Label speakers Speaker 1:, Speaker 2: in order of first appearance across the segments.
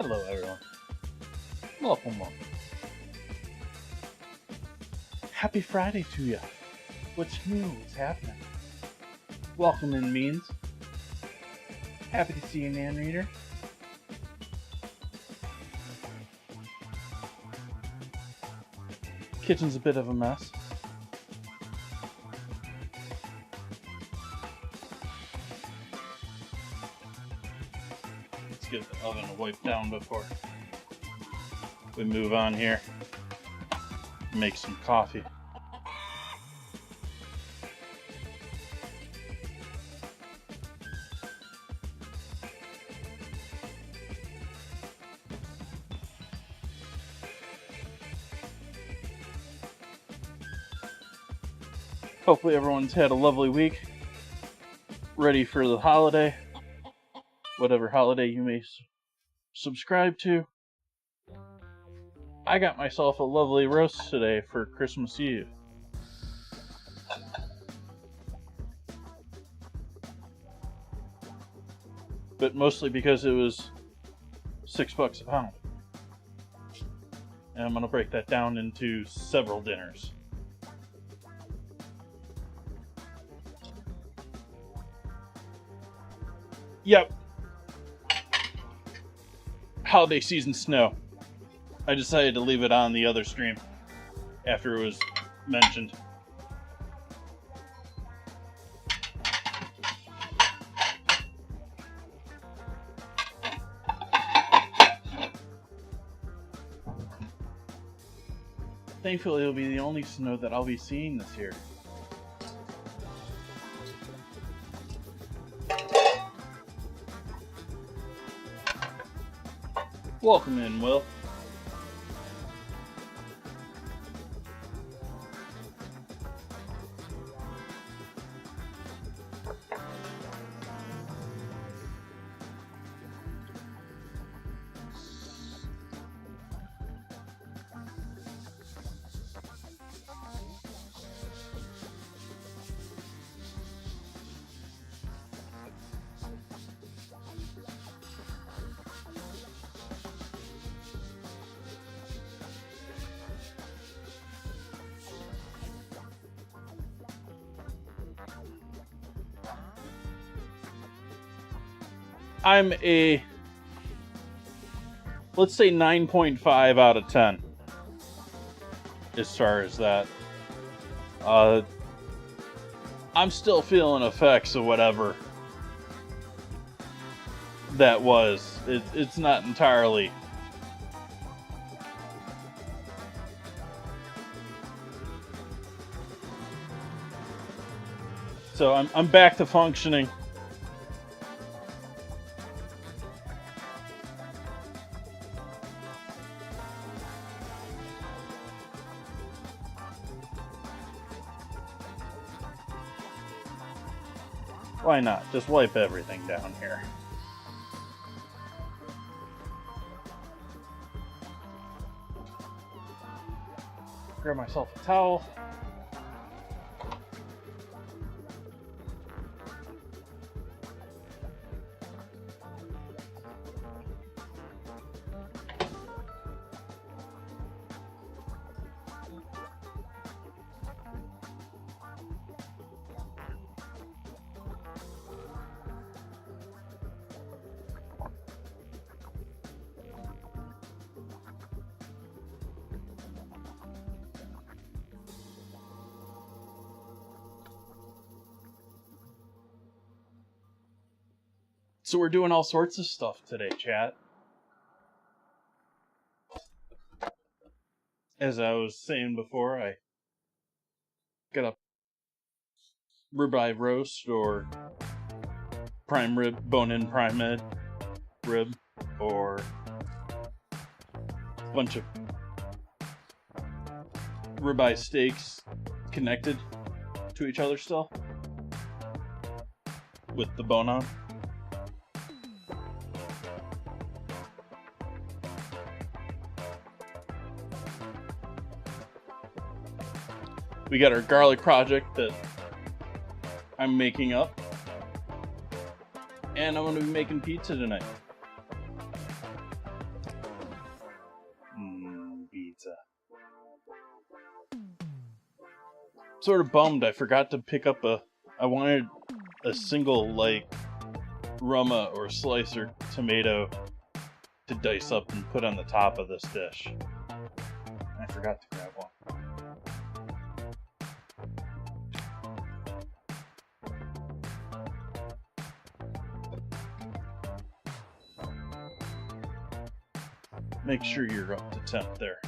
Speaker 1: Hello, everyone. Welcome. Happy Friday to you. What's new? What's happening? Welcome in means. Happy to see you, Nan Reader. Kitchen's a bit of a mess. Let's get the oven wiped down before we move on here. Make some coffee. Hopefully everyone's had a lovely week. Ready for the holiday. Whatever holiday you may subscribe to. I got myself a lovely roast today for Christmas Eve. But mostly because it was $6 a pound. And I'm going to break that down into several dinners. Yep. Holiday season snow. I decided to leave it on the other stream after it was mentioned. Thankfully, it'll be the only snow that I'll be seeing this year. Welcome in, Will. I'm a, let's say 9.5 out of 10 as far as that. I'm still feeling effects of whatever that was. It's not entirely. So I'm back to functioning. Why not? Just wipe everything down here. Grab myself a towel. So we're doing all sorts of stuff today, chat. As I was saying before, I got a ribeye roast or prime rib, bone-in prime rib, or a bunch of ribeye steaks connected to each other still with the bone on. We got our garlic project that I'm making up. And I'm going to be making pizza tonight. sort of bummed I forgot to pick up I wanted a single, like, Roma or slicer tomato to dice up and put on the top of this dish. I forgot to grab one. Make sure you're up to temp there.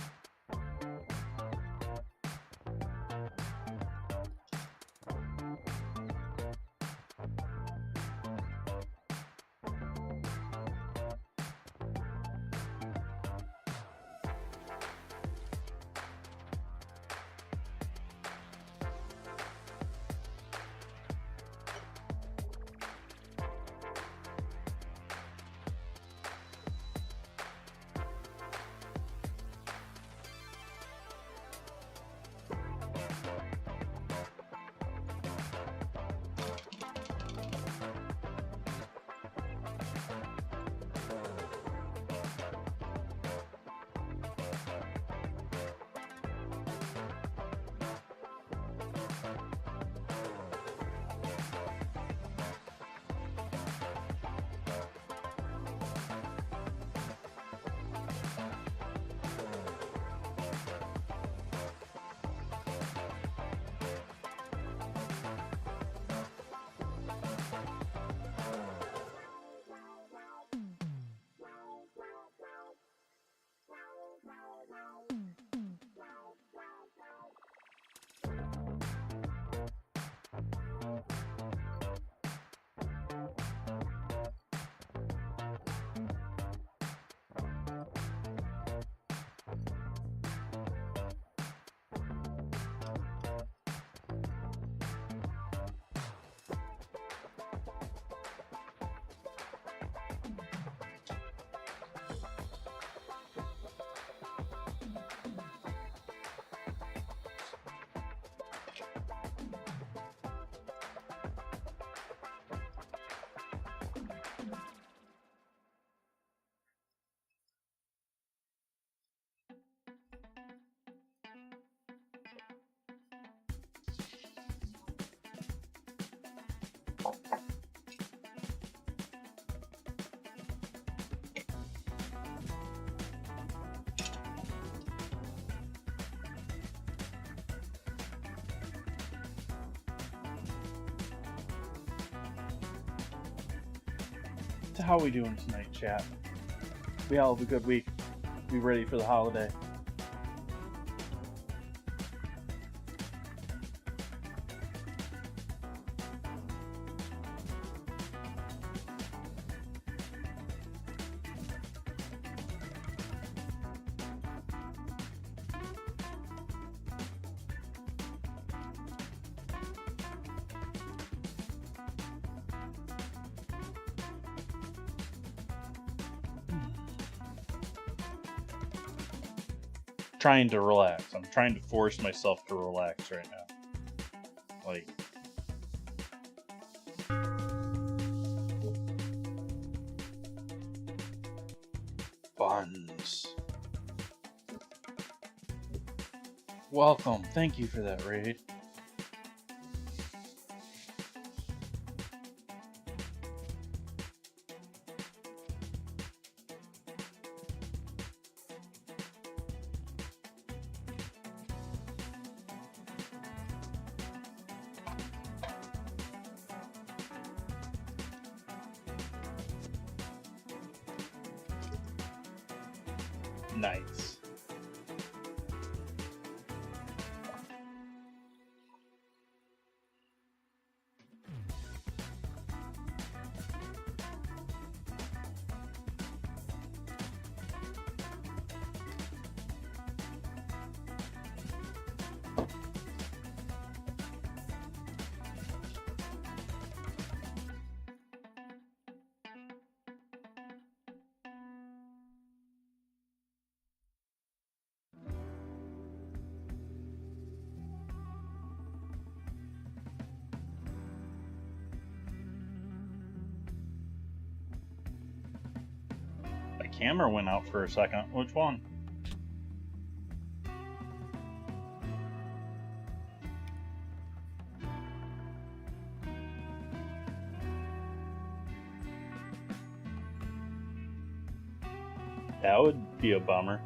Speaker 1: So how we doing tonight, chat? We all have a good week. Be ready for the holiday. Trying to relax. I'm trying to force myself to relax right now. Like, buns. Welcome. Thank you for that raid. Nice. The camera went out for a second. Which one? That would be a bummer.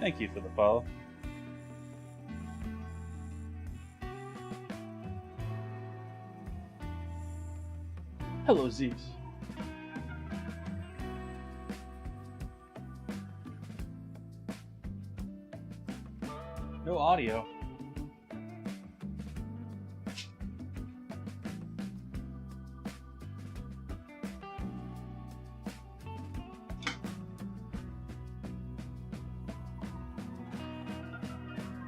Speaker 1: Thank you for the follow. Hello, Zeus. No audio.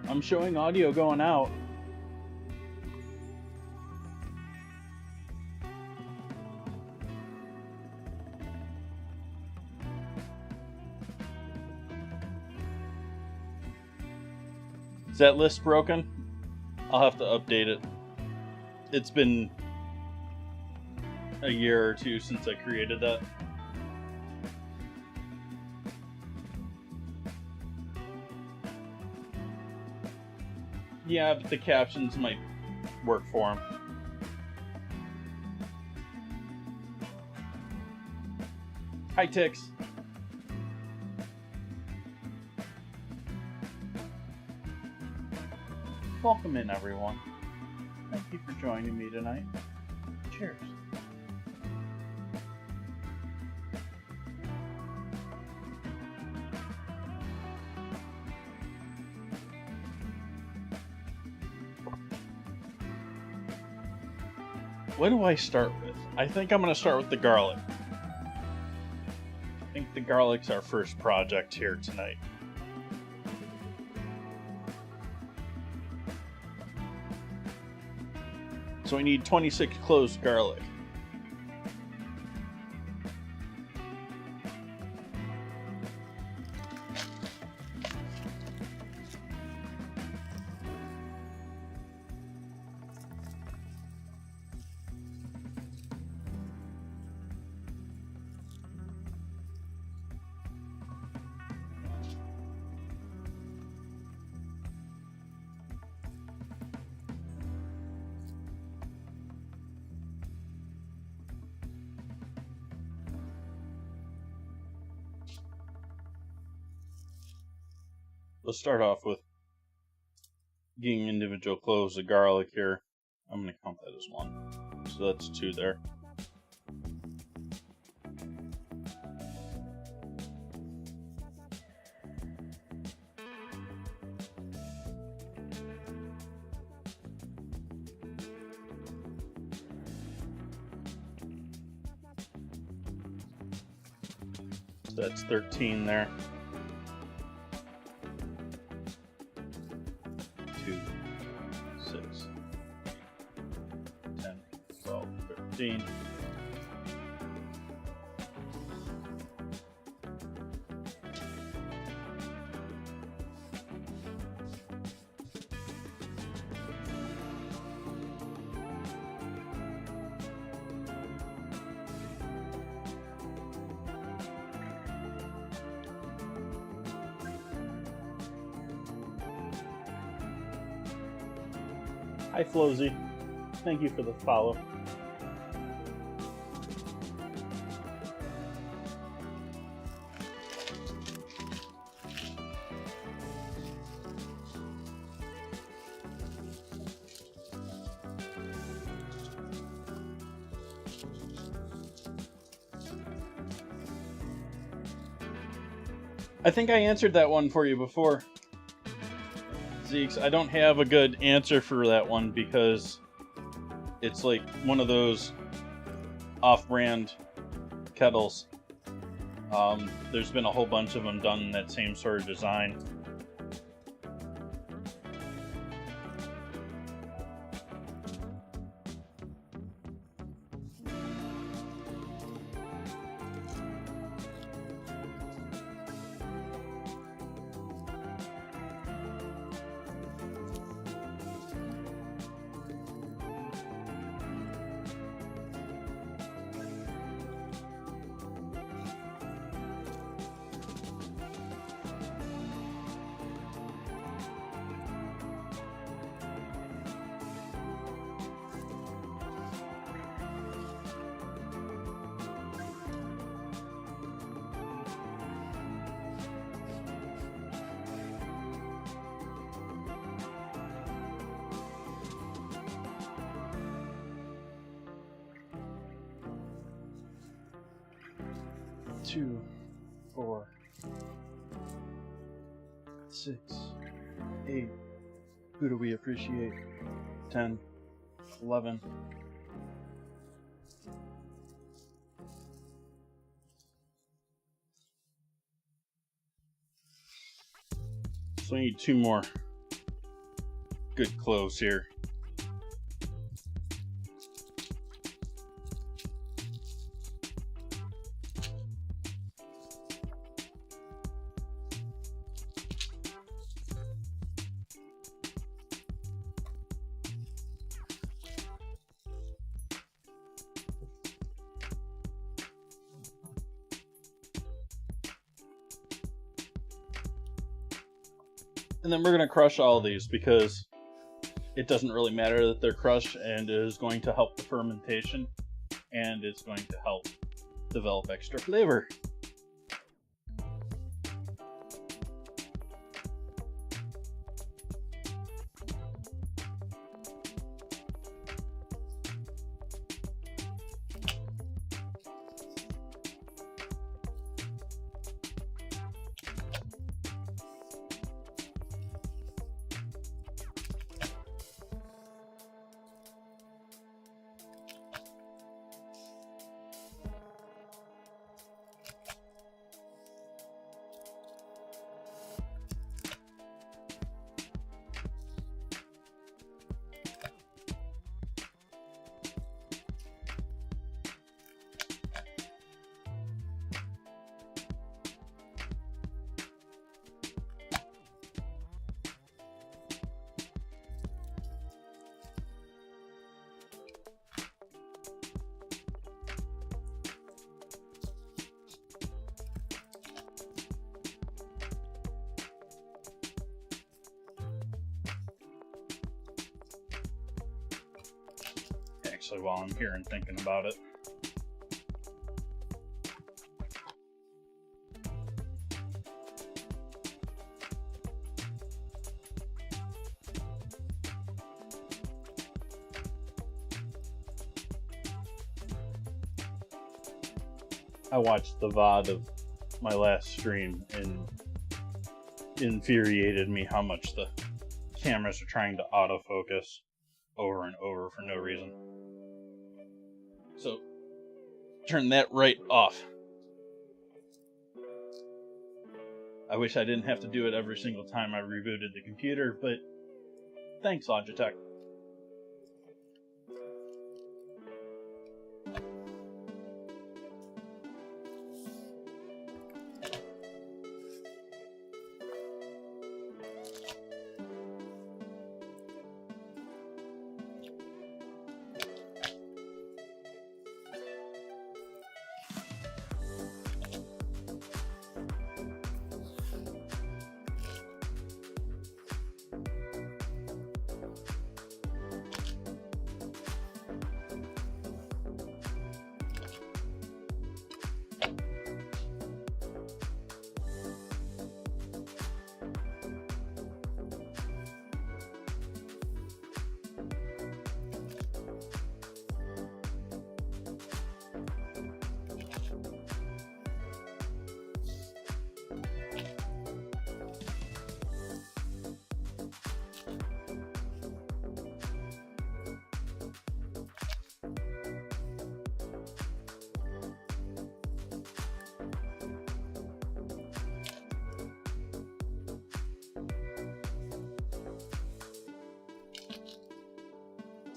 Speaker 1: I'm showing audio going out. Is that list broken? I'll have to update it. It's been a year or two since I created that. Yeah, but the captions might work for him. Hi, Tix. Welcome in, everyone. Thank you for joining me tonight. Cheers. What do I start with? I think I'm going to start with the garlic. I think the garlic's our first project here tonight. So we need 26 cloves garlic. Let's start off with getting individual cloves of garlic here. I'm going to count that as one. So that's 2 there. So that's 13 there. 2, 6, 10, 12, 13. Hi, Flozy. Thank you for the follow. I think I answered that one for you before. Zeeks, I don't have a good answer for that one because it's like one of those off-brand kettles. There's been a whole bunch of them done in that same sort of design. Two, 4, 6, 8. Who do we appreciate? 10, 11. So we need 2 more good cloves here. And then we're going to crush all of these because it doesn't really matter that they're crushed, and it is going to help the fermentation and it's going to help develop extra flavor. Actually, while I'm here and thinking about it, I watched the VOD of my last stream and it infuriated me how much the cameras are trying to autofocus over and over for no reason. So, turn that right off. I wish I didn't have to do it every single time I rebooted the computer, but thanks, Logitech.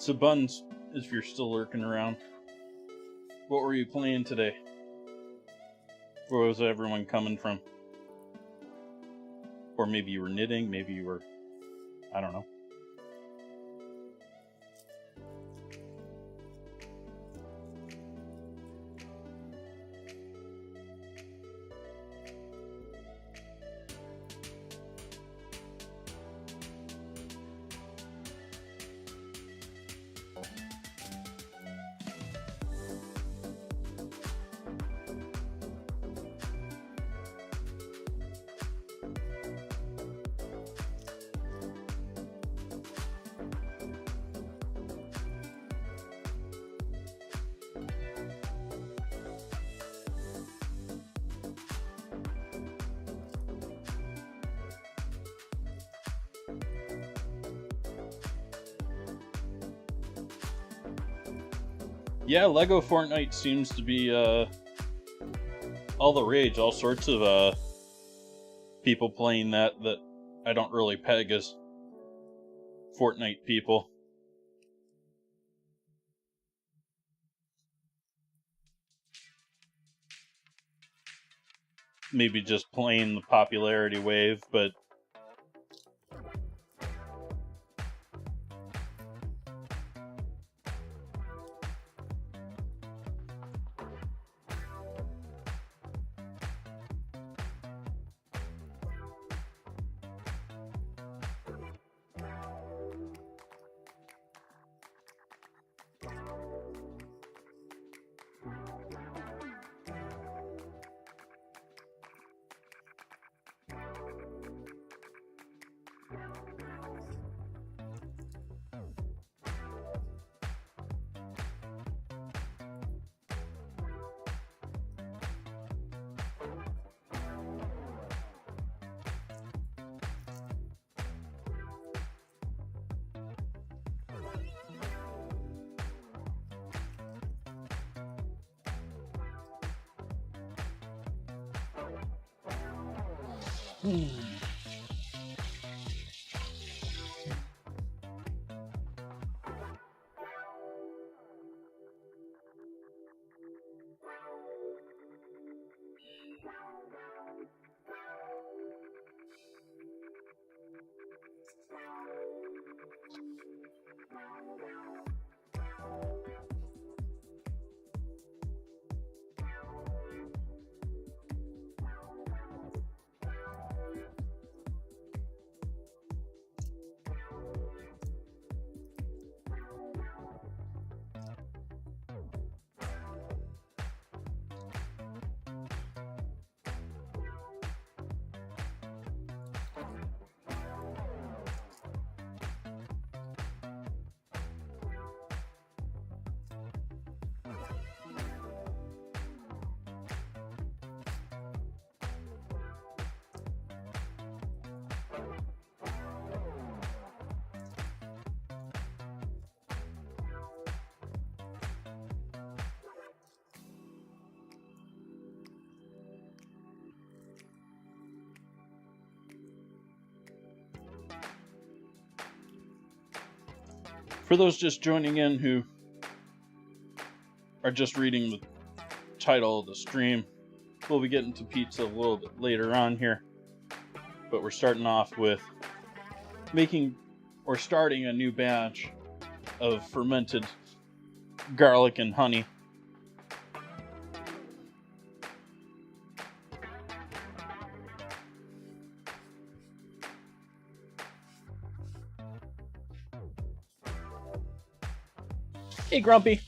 Speaker 1: So Buns, if you're still lurking around, what were you playing today? Where was everyone coming from? Or maybe you were knitting, maybe you were, I don't know. Yeah, Lego Fortnite seems to be all the rage. All sorts of people playing that I don't really peg as Fortnite people. Maybe just playing the popularity wave, but for those just joining in who are just reading the title of the stream, we'll be getting to pizza a little bit later on here. But we're starting off with starting a new batch of fermented garlic and honey. Hey, Grumpy.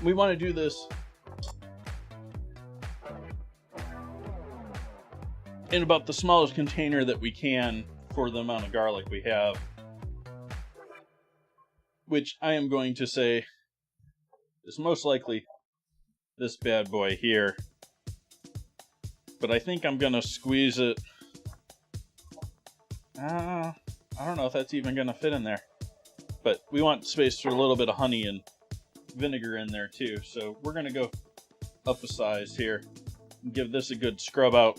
Speaker 1: We want to do this in about the smallest container that we can for the amount of garlic we have, which I am going to say is most likely this bad boy here. But I think I'm going to squeeze it. I don't know if that's even going to fit in there. But we want space for a little bit of honey and vinegar in there too. So we're going to go up a size here and give this a good scrub out.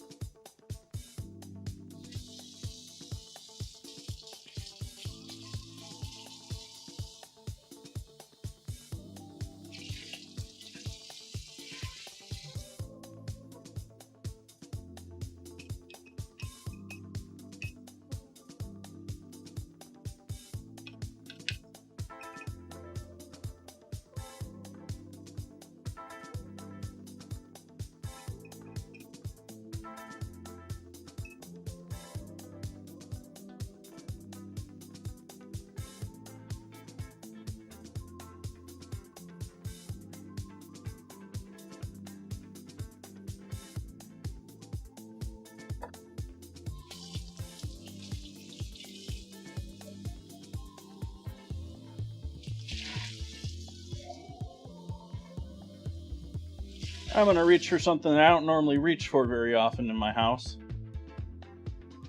Speaker 1: I'm going to reach for something that I don't normally reach for very often in my house.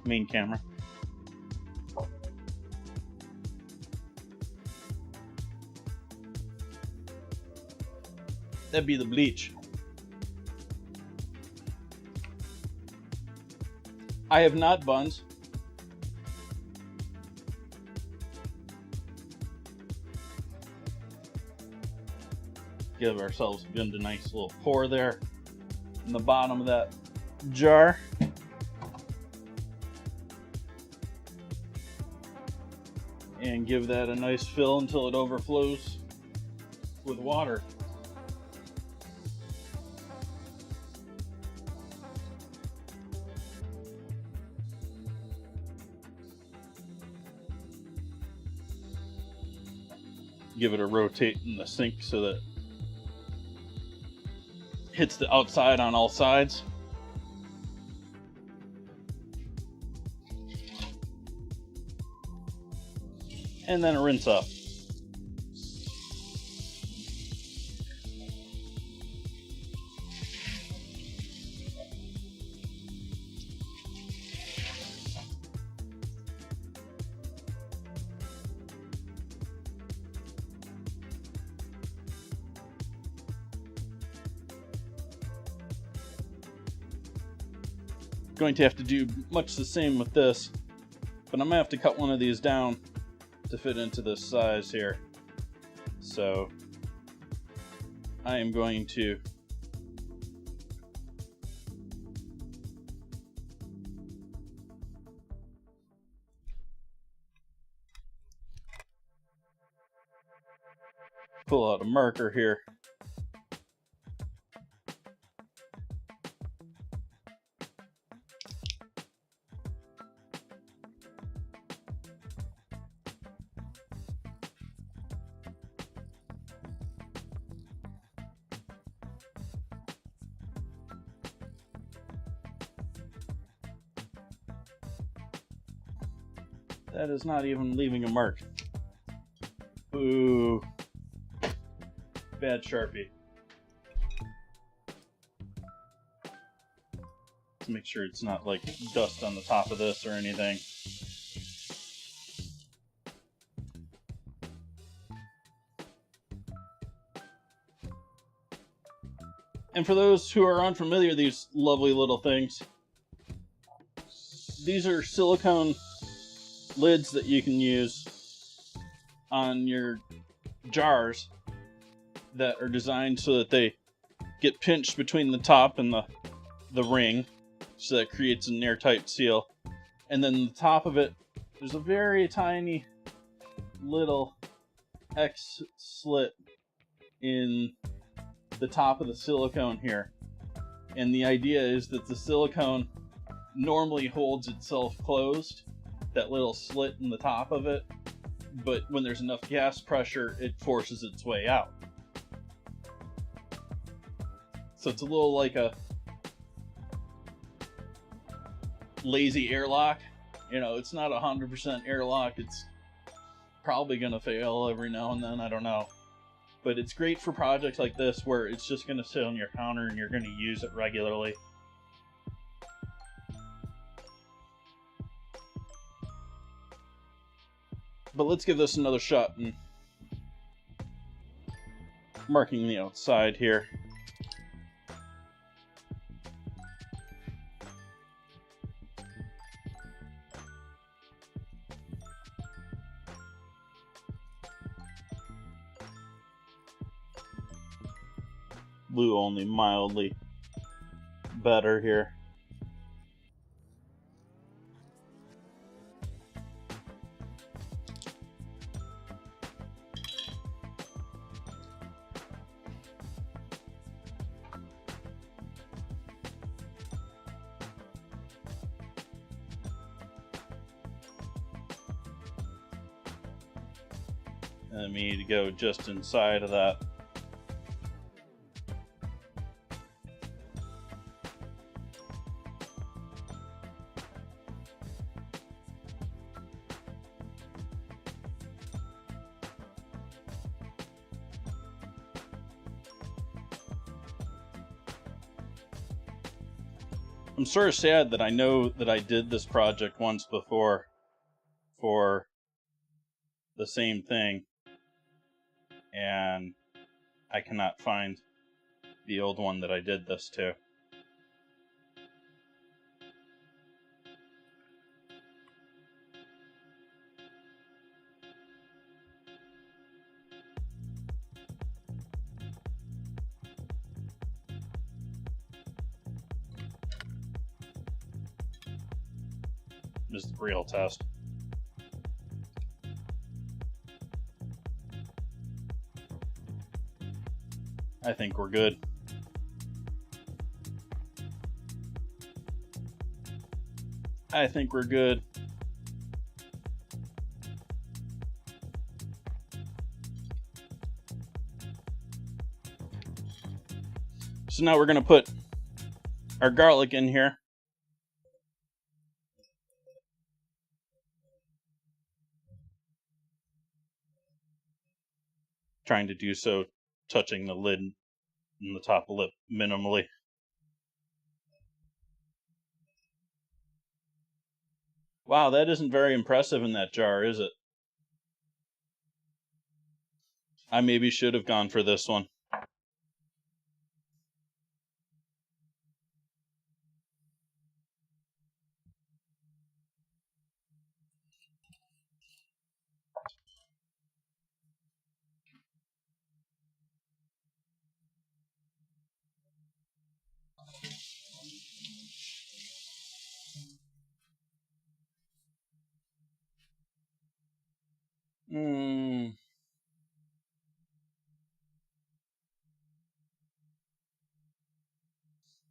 Speaker 1: Main camera. That'd be the bleach. I have not buns. Give ourselves a nice little pour there in the bottom of that jar. And give that a nice fill until it overflows with water. Give it a rotate in the sink so that hits the outside on all sides. And then rinse up. Going to have to do much the same with this, but I'm gonna have to cut one of these down to fit into this size here. So I am going to pull out a marker here. That is not even leaving a mark. Ooh. Bad Sharpie. To make sure it's not like dust on the top of this or anything. And for those who are unfamiliar with these lovely little things, these are silicone lids that you can use on your jars that are designed so that they get pinched between the top and the ring, so that creates an airtight seal. And then the top of it, there's a very tiny little X slit in the top of the silicone here. And the idea is that the silicone normally holds itself closed, that little slit in the top of it, but when there's enough gas pressure, it forces its way out. So it's a little like a lazy airlock. You know, it's not 100% airlock. It's probably going to fail every now and then, I don't know. But it's great for projects like this where it's just going to sit on your counter and you're going to use it regularly. But let's give this another shot and marking the outside here. Blue only mildly better here. And we need to go just inside of that. I'm sort of sad that I know that I did this project once before for the same thing, and I cannot find the old one that I did this to. Just a real test. I think we're good. I think we're good. So now we're going to put our garlic in here. Trying to do so touching the lid and the top lip minimally. Wow, that isn't very impressive in that jar, is it? I maybe should have gone for this one.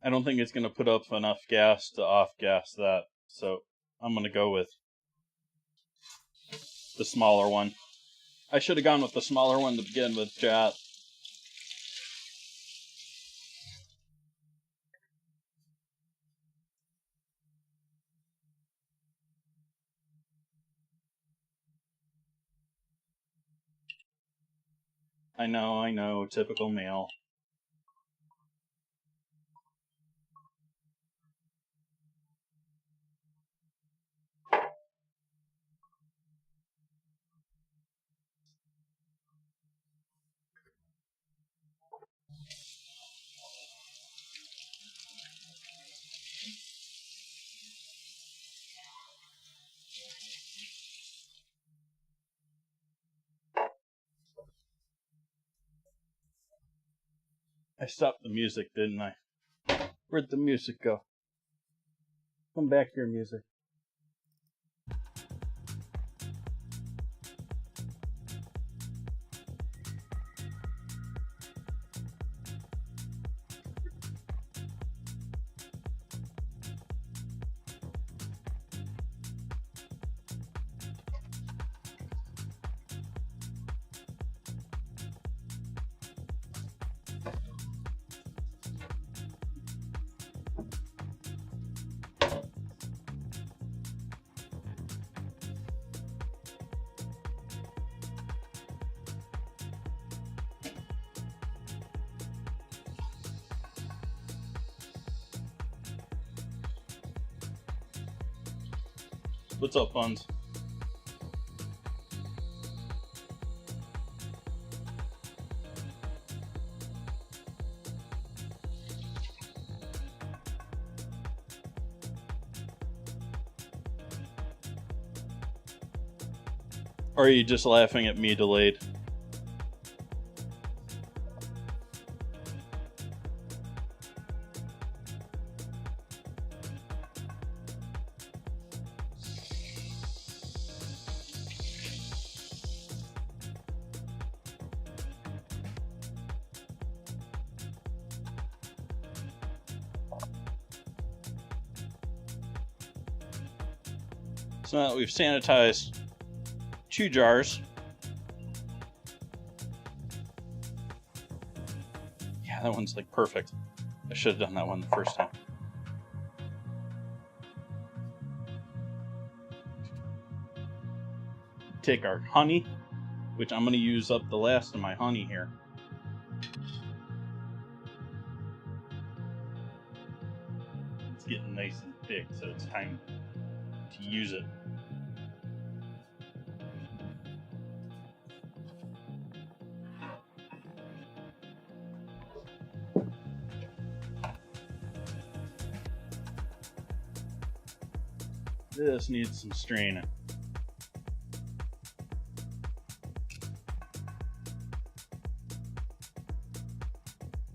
Speaker 1: I don't think it's going to put up enough gas to off-gas that, so I'm going to go with the smaller one. I should have gone with the smaller one to begin with, chat. I know, typical male. I stopped the music, didn't I? Where'd the music go? Come back here, music. What's up, Buns? Or are you just laughing at me delayed? So now that we've sanitized 2 jars. Yeah, that one's like perfect. I should have done that one the first time. Take our honey, which I'm going to use up the last of my honey here. It's getting nice and thick, so it's time to use it. This needs some straining.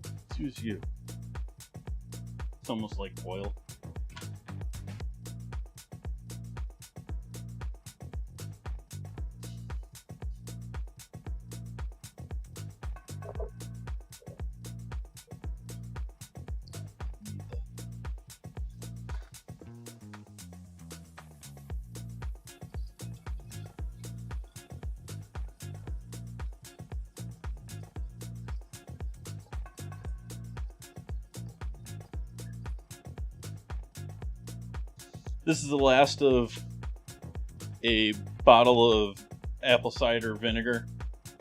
Speaker 1: Let's use you. It's almost like oil. This is the last of a bottle of apple cider vinegar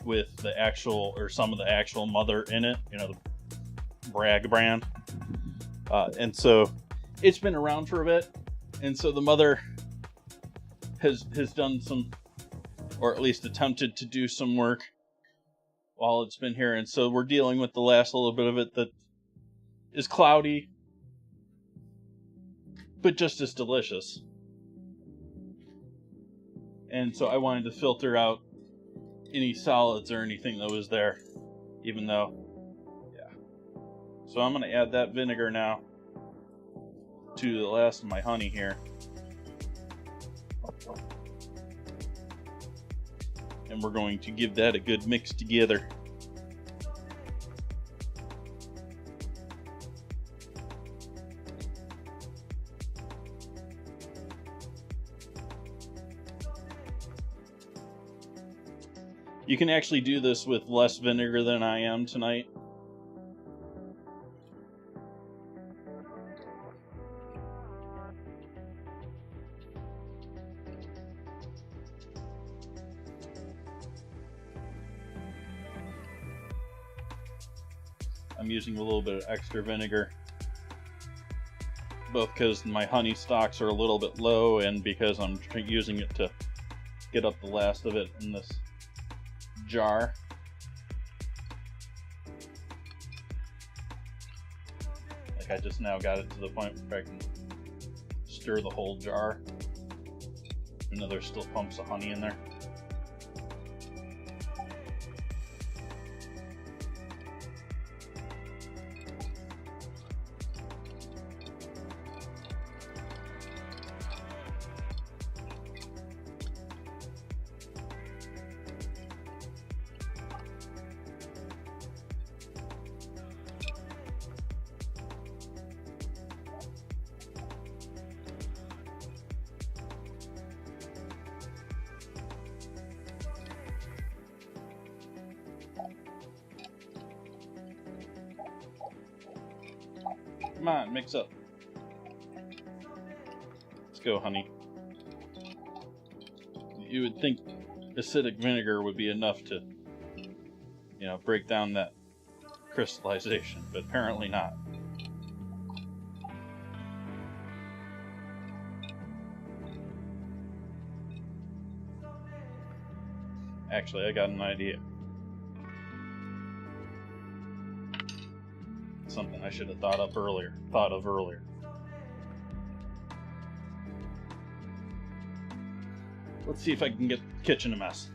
Speaker 1: with the actual, or some of the actual mother in it, you know, the Bragg brand. And so it's been around for a bit. And so the mother has done some, or at least attempted to do some work while it's been here. And so we're dealing with the last little bit of it that is cloudy, but just as delicious. And so I wanted to filter out any solids or anything that was there, even though, yeah. So I'm going to add that vinegar now to the last of my honey here. And we're going to give that a good mix together. You can actually do this with less vinegar than I am tonight. I'm using a little bit of extra vinegar, both because my honey stocks are a little bit low and because I'm using it to get up the last of it in this jar. Like, I just now got it to the point where I can stir the whole jar, even though there's still pumps of honey in there. Come on, mix up. Let's go, honey. You would think acidic vinegar would be enough to, you know, break down that crystallization, but apparently not. Actually, I got an idea. Something I should have thought of earlier. Let's see if I can get the kitchen a mess.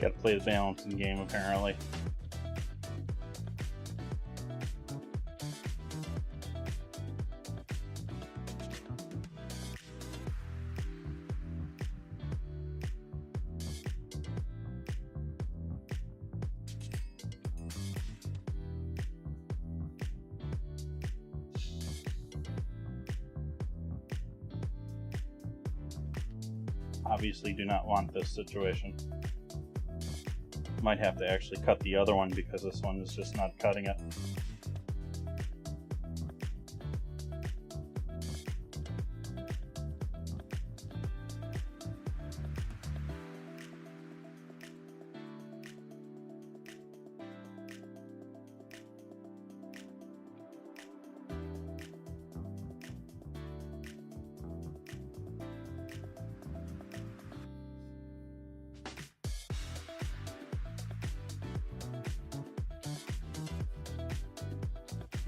Speaker 1: Got to play the balancing game, apparently. Obviously do not want this situation. Might have to actually cut the other one because this one is just not cutting it.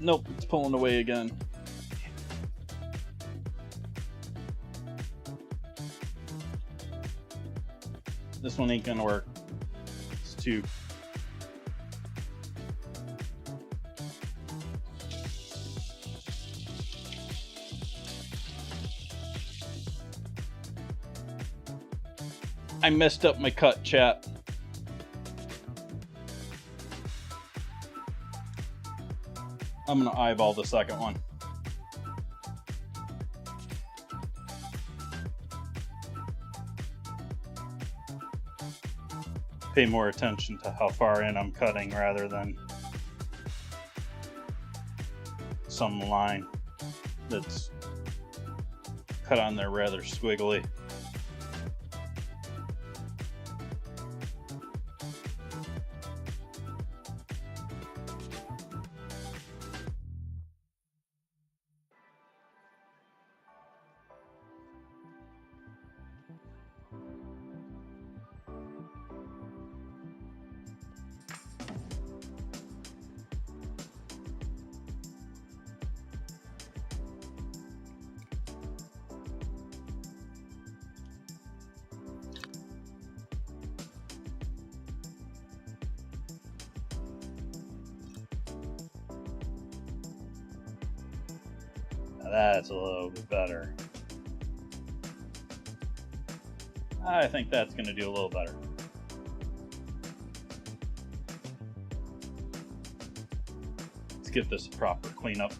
Speaker 1: Nope, it's pulling away again. This one ain't gonna work. It's too. I messed up my cut, chat. I'm gonna eyeball the second one. Pay more attention to how far in I'm cutting rather than some line that's cut on there rather squiggly. That's a little bit better. I think that's going to do a little better. Let's give this a proper cleanup.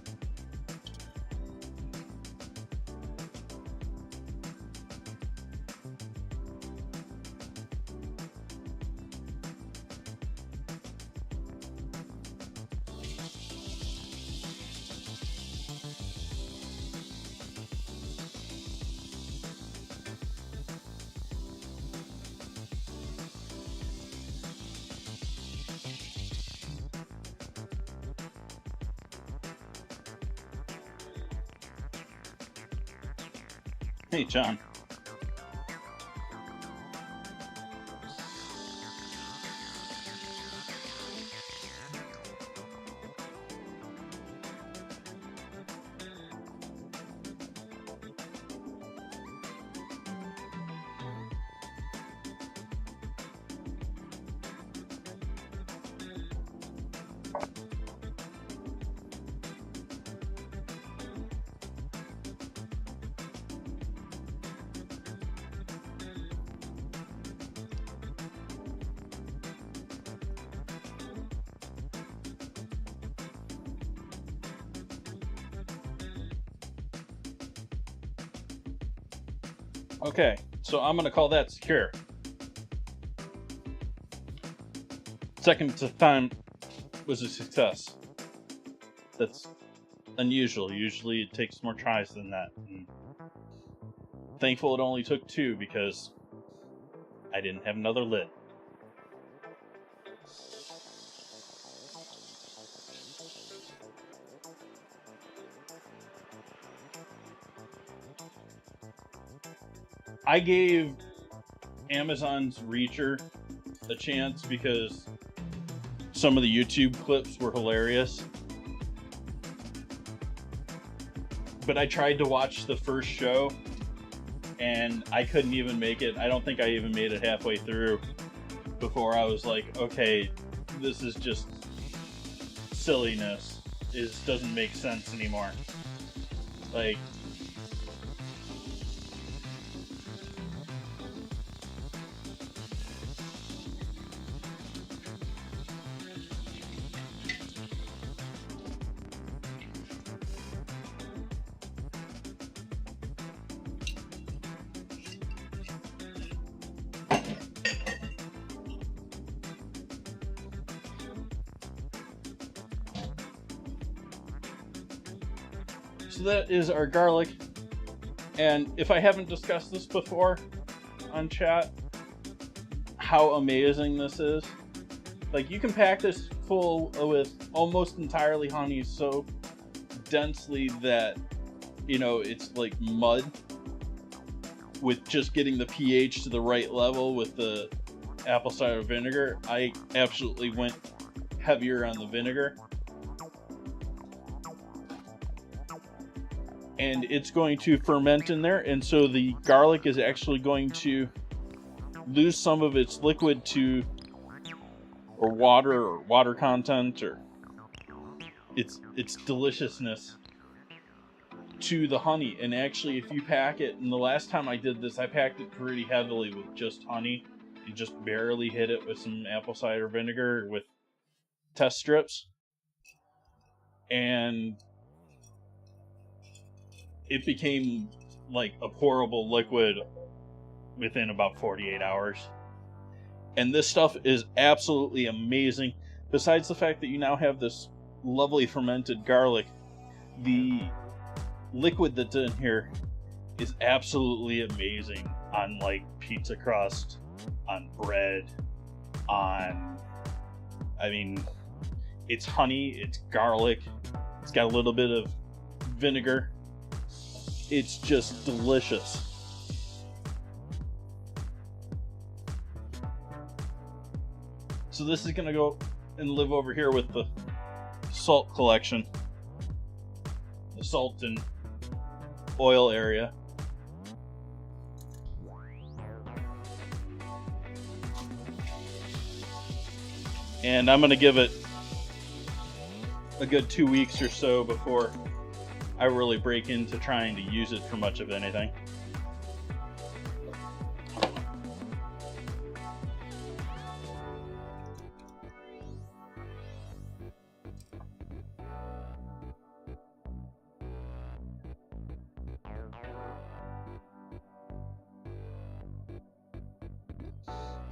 Speaker 1: Hey, John. Okay, so I'm gonna call that secure. Second time was a success. That's unusual. Usually it takes more tries than that. And thankful it only took 2 because I didn't have another lid. I gave Amazon's Reacher a chance because some of the YouTube clips were hilarious. But I tried to watch the first show and I couldn't even make it. I don't think I even made it halfway through before I was like, okay, this is just silliness. It doesn't make sense anymore. Like, so that is our garlic. And if I haven't discussed this before on chat, how amazing this is. Like, you can pack this full with almost entirely honey so densely that, you know, it's like mud, with just getting the pH to the right level with the apple cider vinegar. I absolutely went heavier on the vinegar. And it's going to ferment in there, and so the garlic is actually going to lose some of its liquid to, or water content, or its deliciousness to the honey. And actually, if you pack it, and the last time I did this, I packed it pretty heavily with just honey. You just barely hit it with some apple cider vinegar with test strips, and it became like a pourable liquid within about 48 hours. And this stuff is absolutely amazing. Besides the fact that you now have this lovely fermented garlic, the liquid that's in here is absolutely amazing on like pizza crust, on bread, on, I mean, it's honey, it's garlic, it's got a little bit of vinegar. It's just delicious. So this is gonna go and live over here with the salt collection, the salt and oil area. And I'm gonna give it a good 2 weeks or so before I really break into trying to use it for much of anything.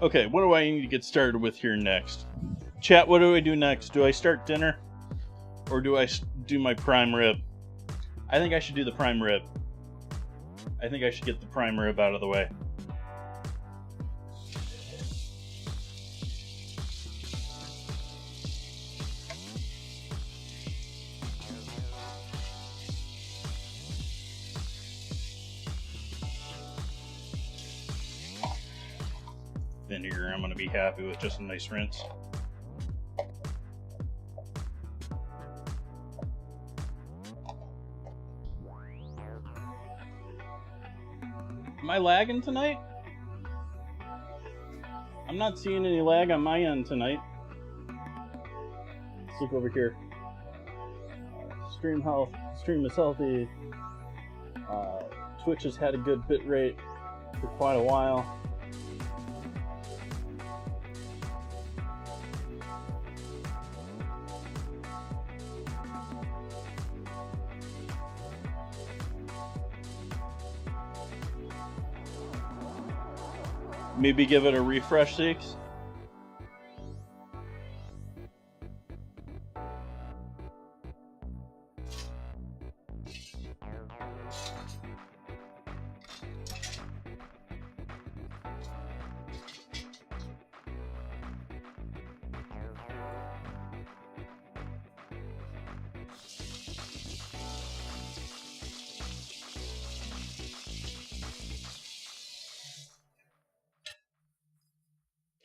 Speaker 1: Okay, what do I need to get started with here next? Chat, what do I do next? Do I start dinner? Or do I do my prime rib? I think I should do the prime rib. I think I should get the prime rib out of the way. vinegar, I'm going to be happy with just a nice rinse. Am I lagging tonight? I'm not seeing any lag on my end tonight. Let's look over here. Stream is healthy. Twitch has had a good bit rate for quite a while. Maybe give it a refresh, Six.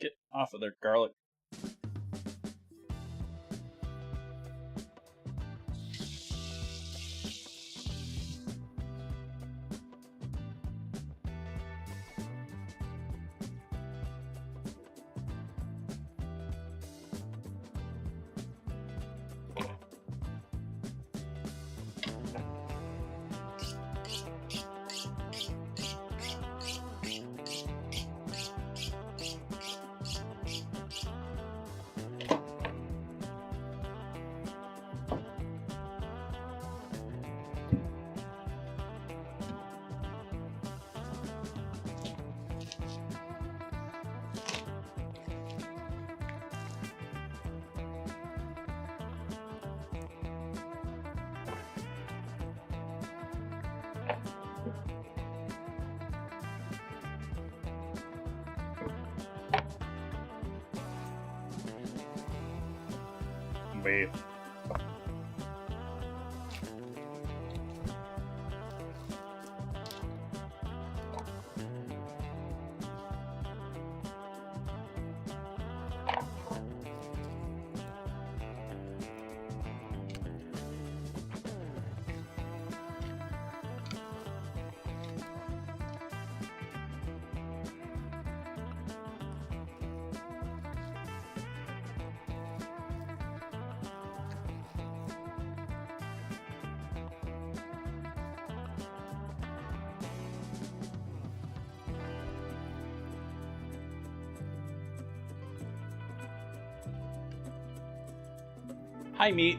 Speaker 1: Get off of there, garlic. Wait. Hi, meat.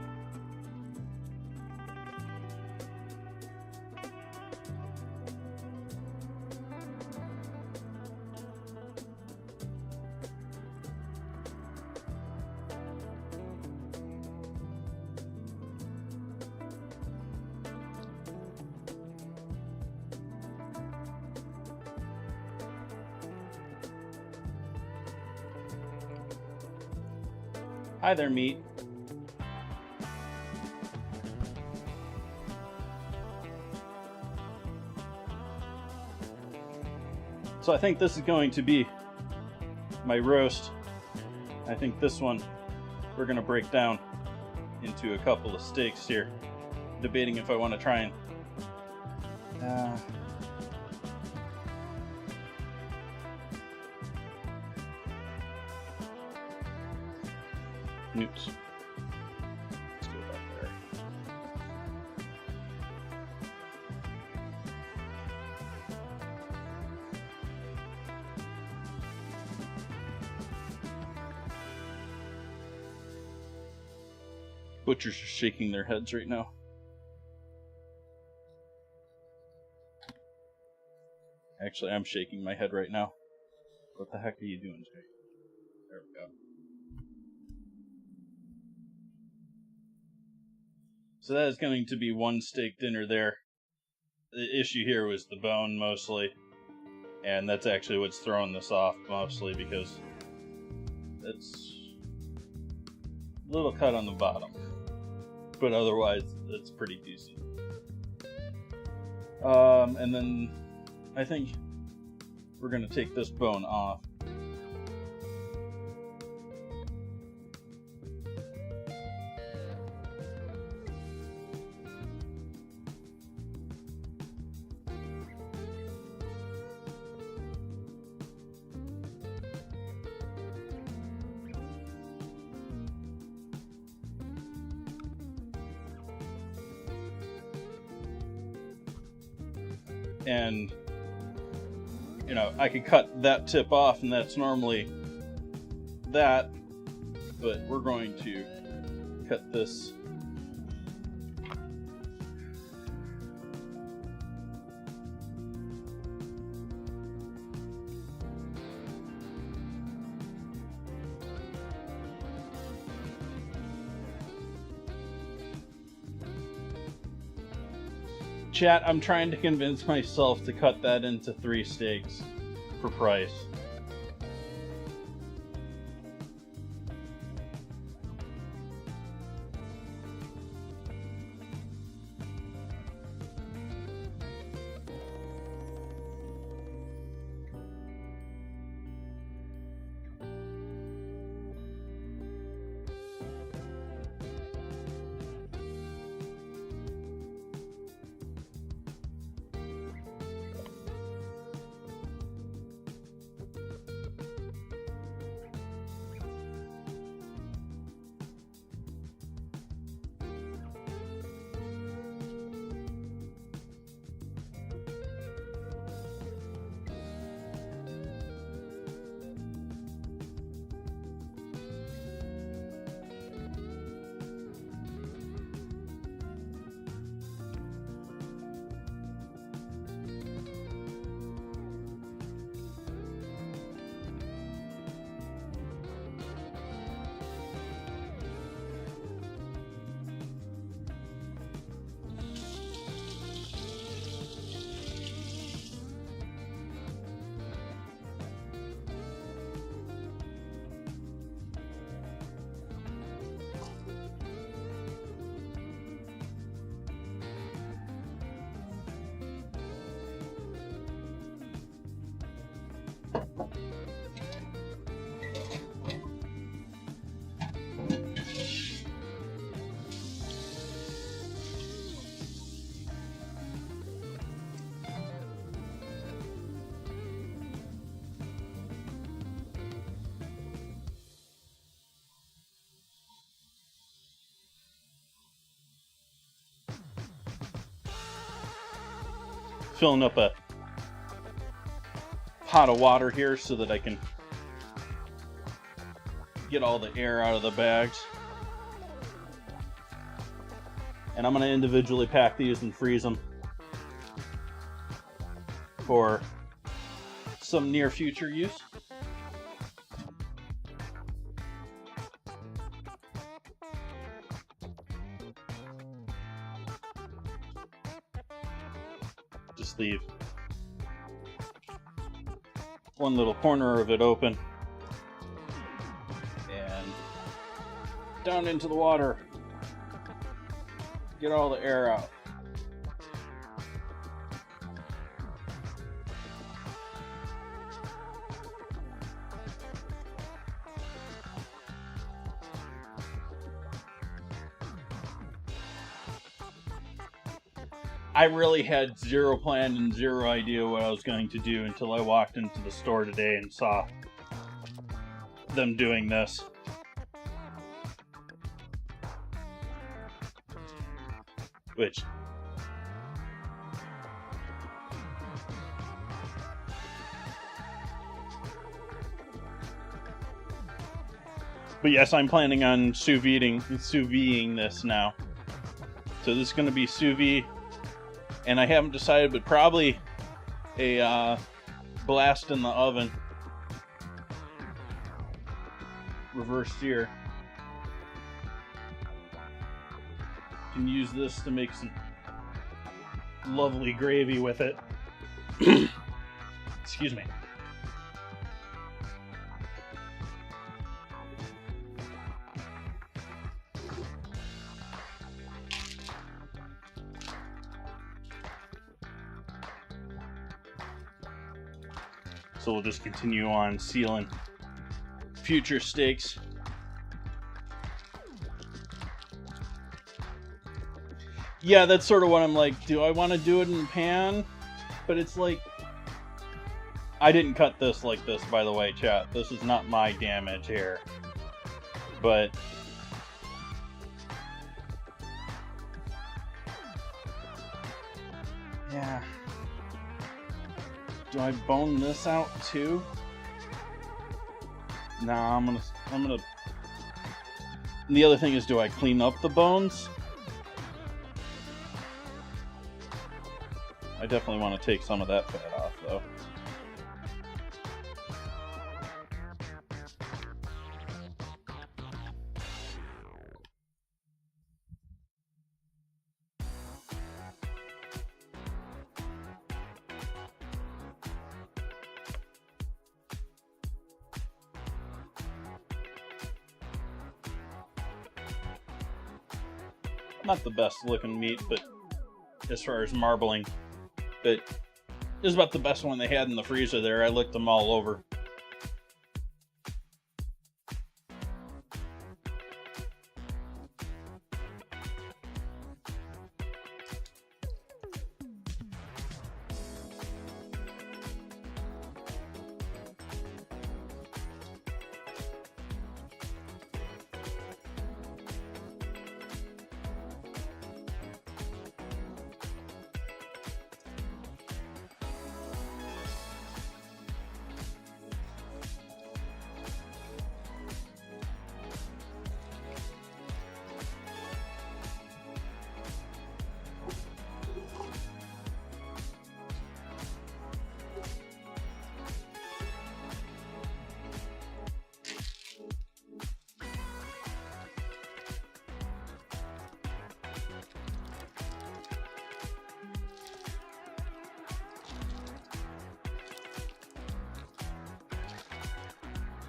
Speaker 1: Hi there, meat. So I think this is going to be my roast. I think this one we're going to break down into a couple of steaks here. Debating if I want to try and newts. Let's go back there. Butchers are shaking their heads right now. Actually, I'm shaking my head right now. What the heck are you doing, Jay? There we go. So that is going to be one steak dinner there. The issue here was the bone mostly. And that's actually what's throwing this off mostly because it's a little cut on the bottom. But otherwise, it's pretty decent. And then I think we're going to take this bone off And, you know, I could cut that tip off, and that's normally that, but we're going to cut this chat. I'm trying to convince myself to cut that into 3 steaks for price. filling up a pot of water here so that I can get all the air out of the bags. And I'm going to individually pack these and freeze them for some near future use. Just leave one little corner of it open and down into the water. Get all the air out. I really had zero plan and zero idea what I was going to do until I walked into the store today and saw them doing this. Which but yes, I'm planning on sous videing this now. So this is going to be sous vide. And I haven't decided, but probably a blast in the oven. Reverse sear. Can use this to make some lovely gravy with it. Excuse me. So we'll just continue on sealing future steaks. Yeah, that's sort of what I'm like, do I want to do it in the pan? But it's like, I didn't cut this like this, by the way, chat. This is not my damage here. But yeah. Do I bone this out too? Nah, I'm gonna. And the other thing is, do I clean up the bones? I definitely want to take some of that fat off, though. Not the best looking meat, but as far as marbling, but it was about the best one they had in the freezer there. I licked them all over.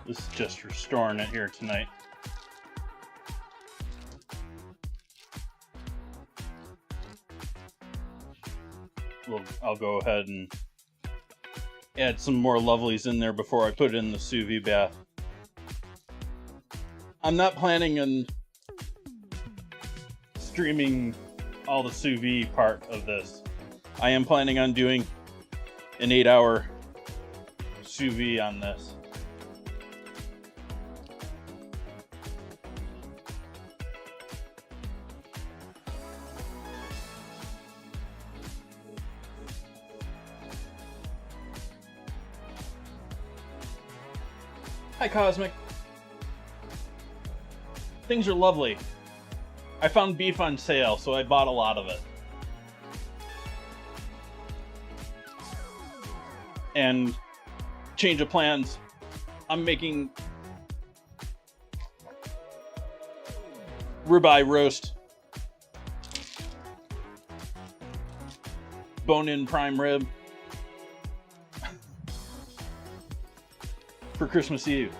Speaker 1: This is just restoring it here tonight. I'll go ahead and add some more lovelies in there before I put it in the sous vide bath. I'm not planning on streaming all the sous vide part of this. I am planning on doing an 8-hour sous vide on this. Hi, Cosmic. Things are lovely. I found beef on sale, so I bought a lot of it. And change of plans. I'm making ribeye roast. Bone-in prime rib. For Christmas Eve.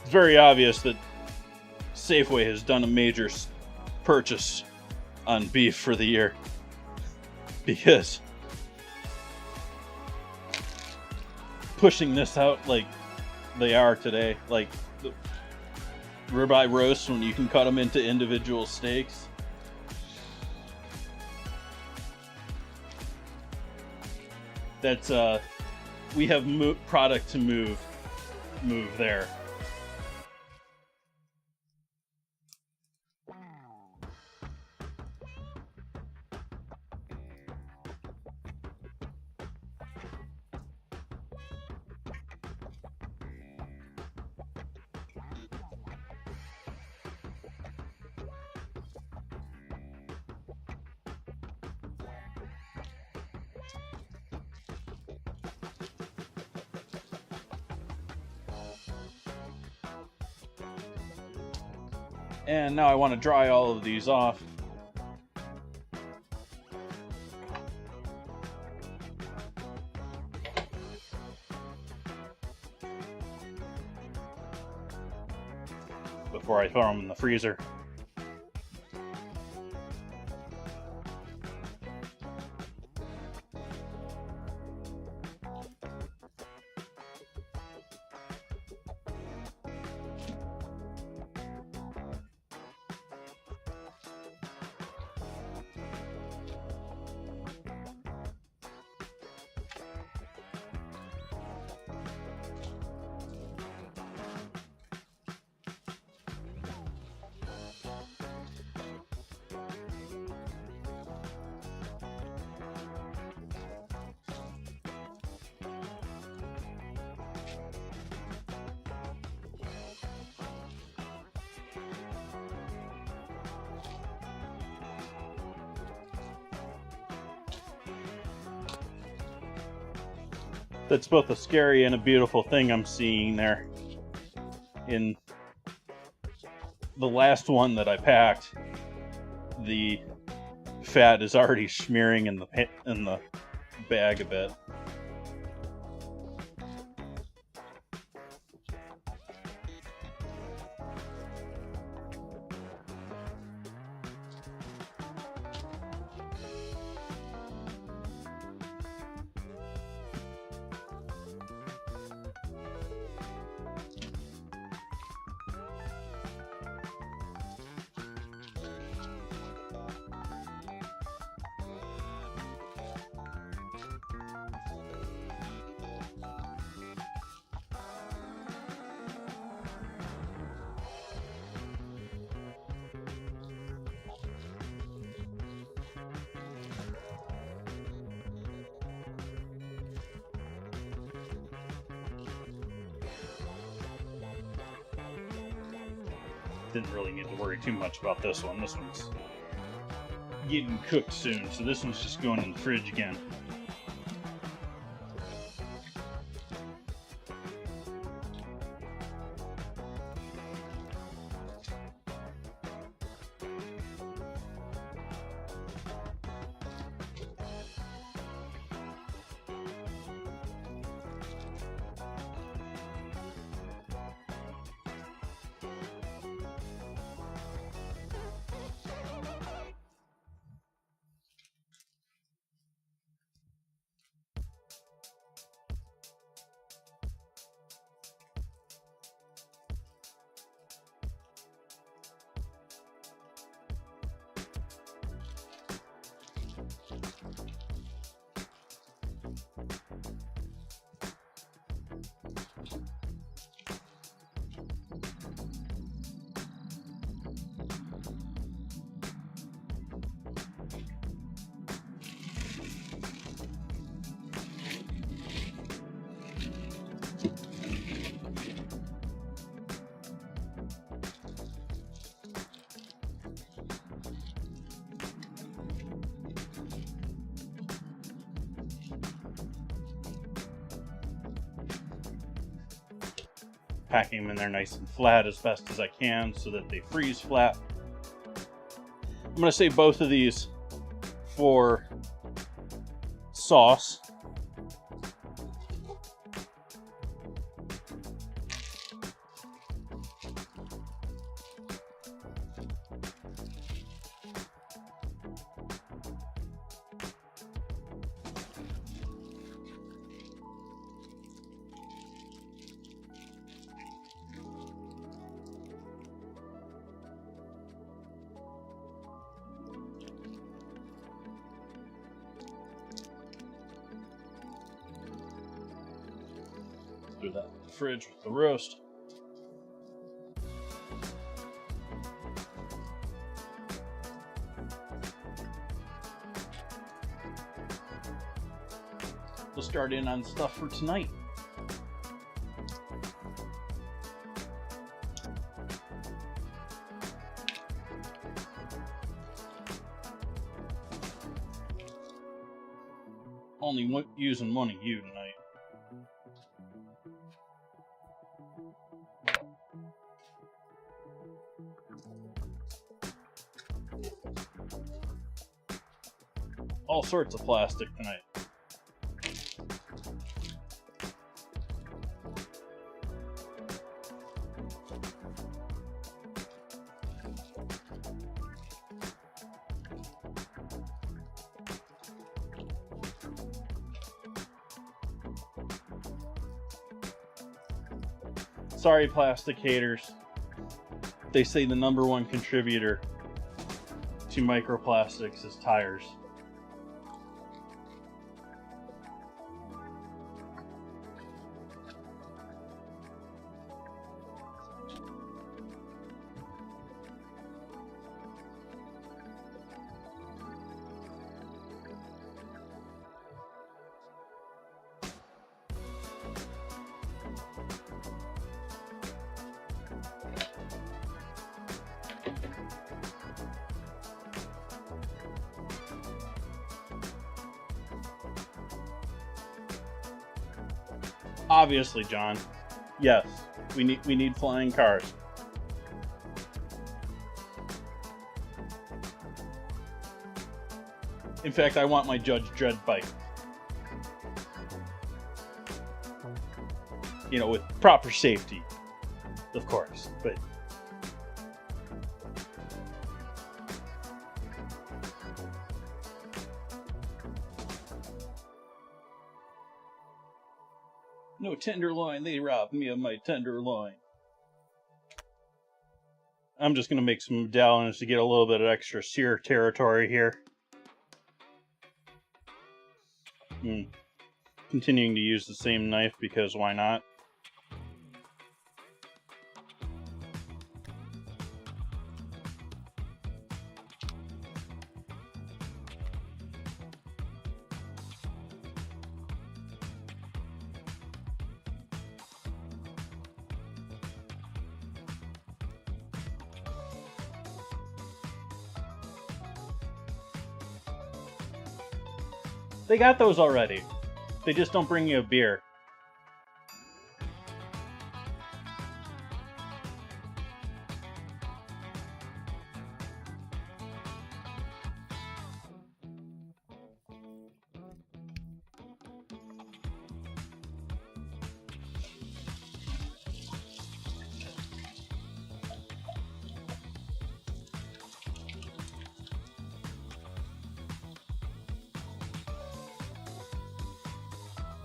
Speaker 1: It's very obvious that Safeway has done a major purchase on beef for the year, because pushing this out like they are today, like the ribeye roasts when you can cut them into individual steaks. That's we have product to move there. And now I want to dry all of these off. Before I throw them in the freezer. That's both a scary and a beautiful thing I'm seeing there. In the last one that I packed, the fat is already smearing in the bag a bit. Didn't really need to worry too much about this one. This one's getting cooked soon, so this one's just going in the fridge again. Packing them in there nice and flat as best as I can so that they freeze flat. I'm going to save both of these for sauce. Do that in the fridge with the roast. We'll start in on stuff for tonight. Only using one of you tonight. All sorts of plastic tonight. Sorry, plastic haters. They say the #1 contributor to microplastics is tires. Obviously, John. Yes, we need flying cars. In fact, I want my Judge Dredd bike. You know, with proper safety, of course, but... No tenderloin, they robbed me of my tenderloin. I'm just going to make some medallions to get a little bit of extra sear territory here. Continuing to use the same knife because why not? They got those already. They just don't bring you a beer.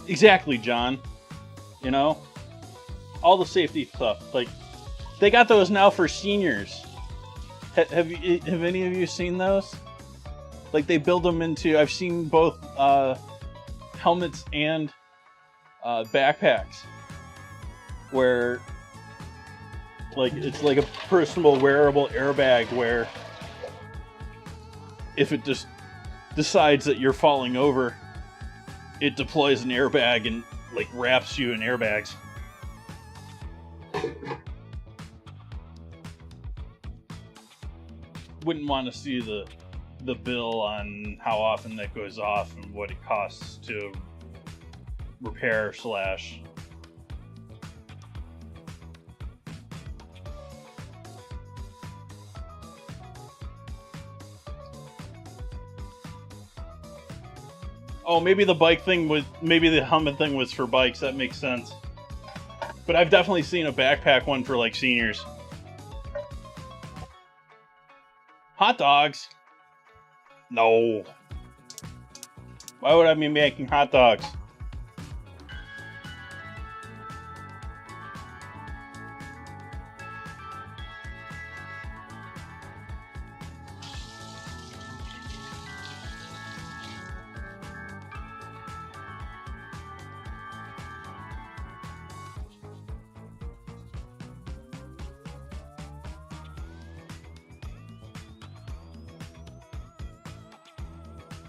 Speaker 1: Exactly, John. You know? All the safety stuff. Like, they got those now for seniors. Have any of you seen those? Like, they build them into... I've seen both helmets and backpacks. Where, like, it's like a personal wearable airbag where if it just decides that you're falling over, it deploys an airbag and, like, wraps you in airbags. Wouldn't want to see the bill on how often that goes off and what it costs to repair / Oh, maybe the bike thing was... Maybe the helmet thing was for bikes. That makes sense. But I've definitely seen a backpack one for, like, seniors. Hot dogs? No. Why would I be making hot dogs?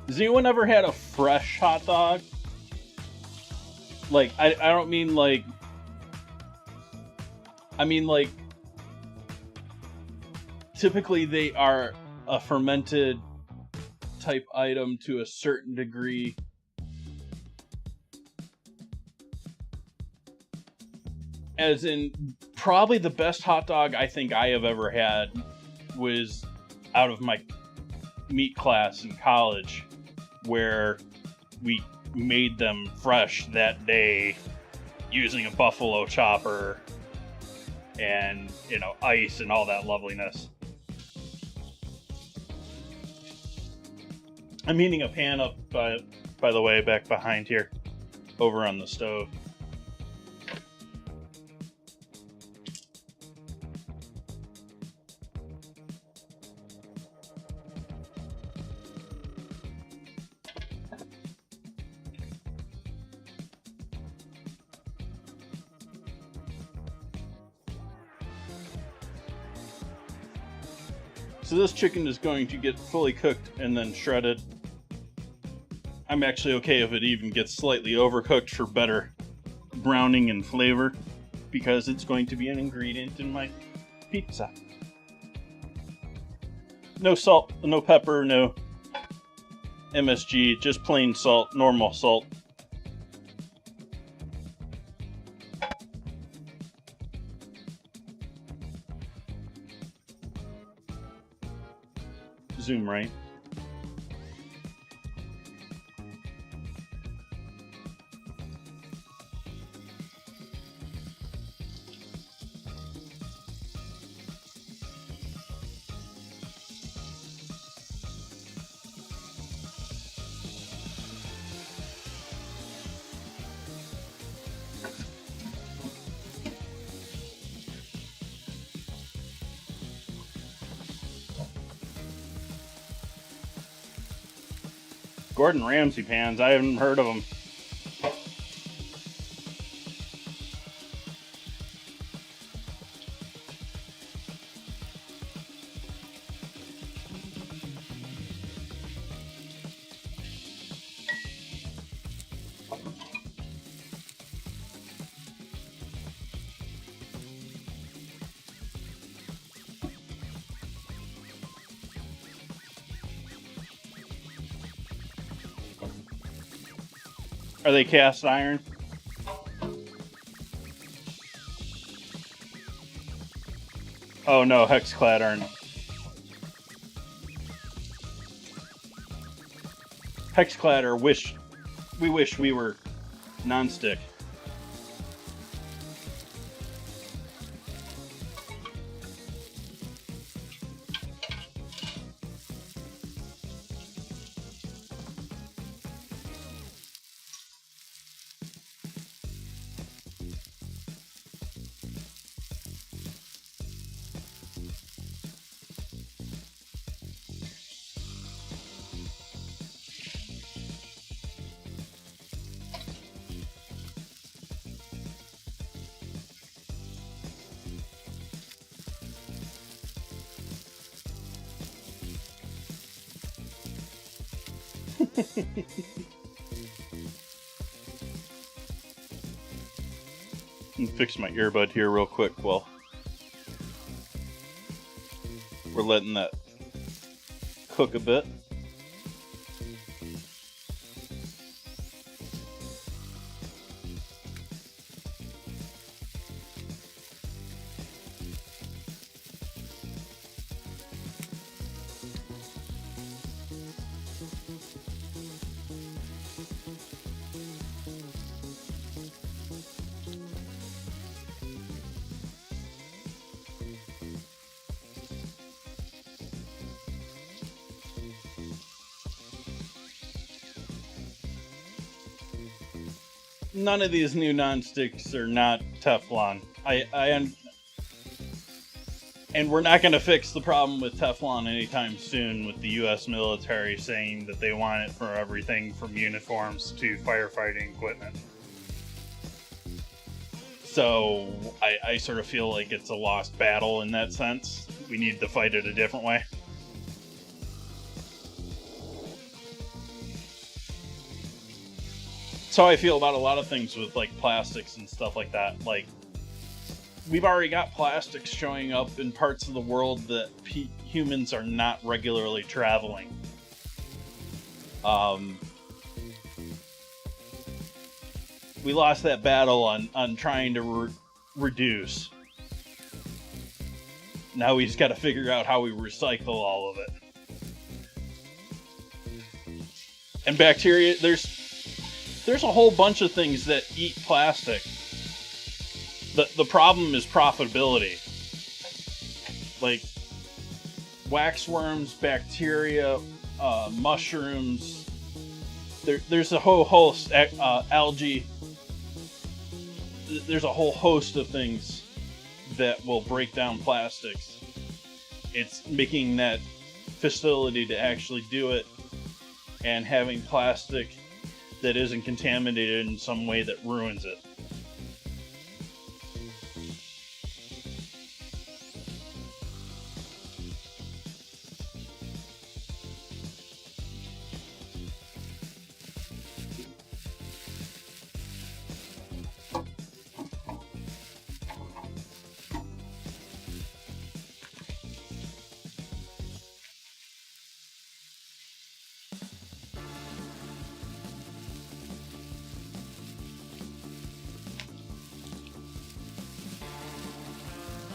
Speaker 1: Has anyone ever had a fresh hot dog? Like, I don't mean like... I mean like... Typically they are a fermented type item to a certain degree. As in, probably the best hot dog I think I have ever had was out of my meat class in college, where we made them fresh that day using a buffalo chopper and, you know, ice and all that loveliness. I'm heating a pan up, by the way, back behind here, over on the stove. So this chicken is going to get fully cooked and then shredded. I'm actually okay if it even gets slightly overcooked for better browning and flavor, because it's going to be an ingredient in my pizza. No salt, no pepper, no MSG, just plain salt, normal salt. zoom right. Gordon Ramsay pans, I haven't heard of them. Are they cast iron? Oh no, hexclad aren't. Hexclad are we wish we were non-stick. Let me fix my earbud here real quick while we're letting that cook a bit. None of these new non-sticks are not Teflon. And we're not going to fix the problem with Teflon anytime soon with the U.S. military saying that they want it for everything from uniforms to firefighting equipment. So I sort of feel like it's a lost battle in that sense. We need to fight it a different way. So I feel about a lot of things with like plastics and stuff like that. Like, we've already got plastics showing up in parts of the world that humans are not regularly traveling. We lost that battle on trying to reduce. Now we just got to figure out how we recycle all of it. And bacteria, there's a whole bunch of things that eat plastic. The problem is profitability. Like waxworms, bacteria, mushrooms. There's a whole host, algae. There's a whole host of things that will break down plastics. It's making that facility to actually do it and having plastic that isn't contaminated in some way that ruins it.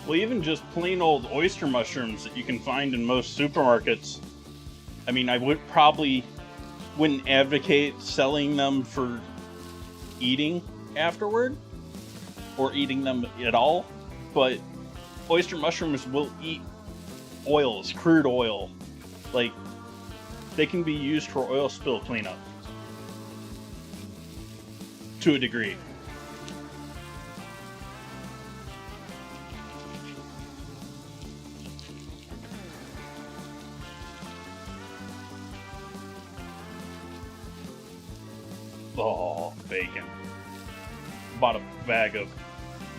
Speaker 1: Well, even just plain old oyster mushrooms that you can find in most supermarkets I mean, I wouldn't advocate selling them for eating afterward, or eating them at all, but oyster mushrooms will eat oils, crude oil. Like, they can be used for oil spill cleanup to a degree. Oh, bacon. Bought a bag of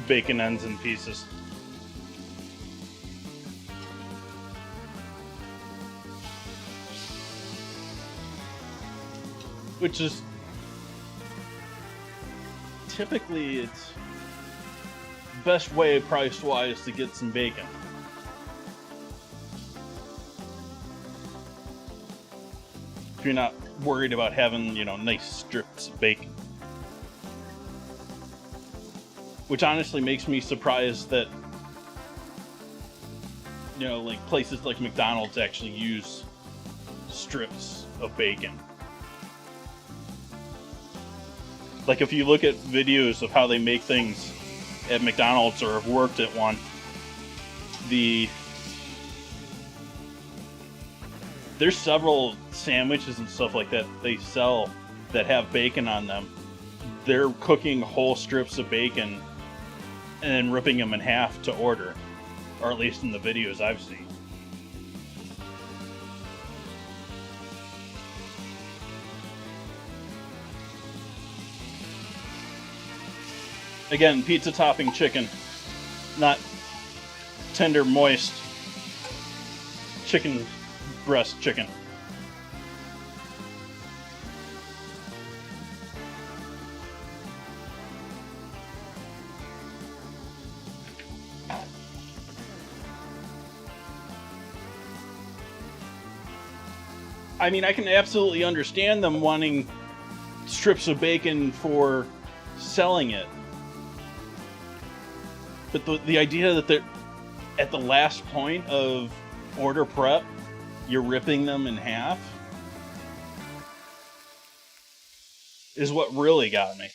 Speaker 1: bacon ends and pieces. Which is typically it's best way price wise to get some bacon. If you're not worried about having, nice strips of bacon. Which honestly makes me surprised that, like places like McDonald's actually use strips of bacon. Like, if you look at videos of how they make things at McDonald's, or have worked at one, there's several sandwiches and stuff like that they sell that have bacon on them. They're cooking whole strips of bacon and then ripping them in half to order, or at least in the videos I've seen. Again, pizza topping chicken, not tender, moist chicken breast chicken. I mean, I can absolutely understand them wanting strips of bacon for selling it. But the idea that they're at the last point of order prep, you're ripping them in half, is what really got me.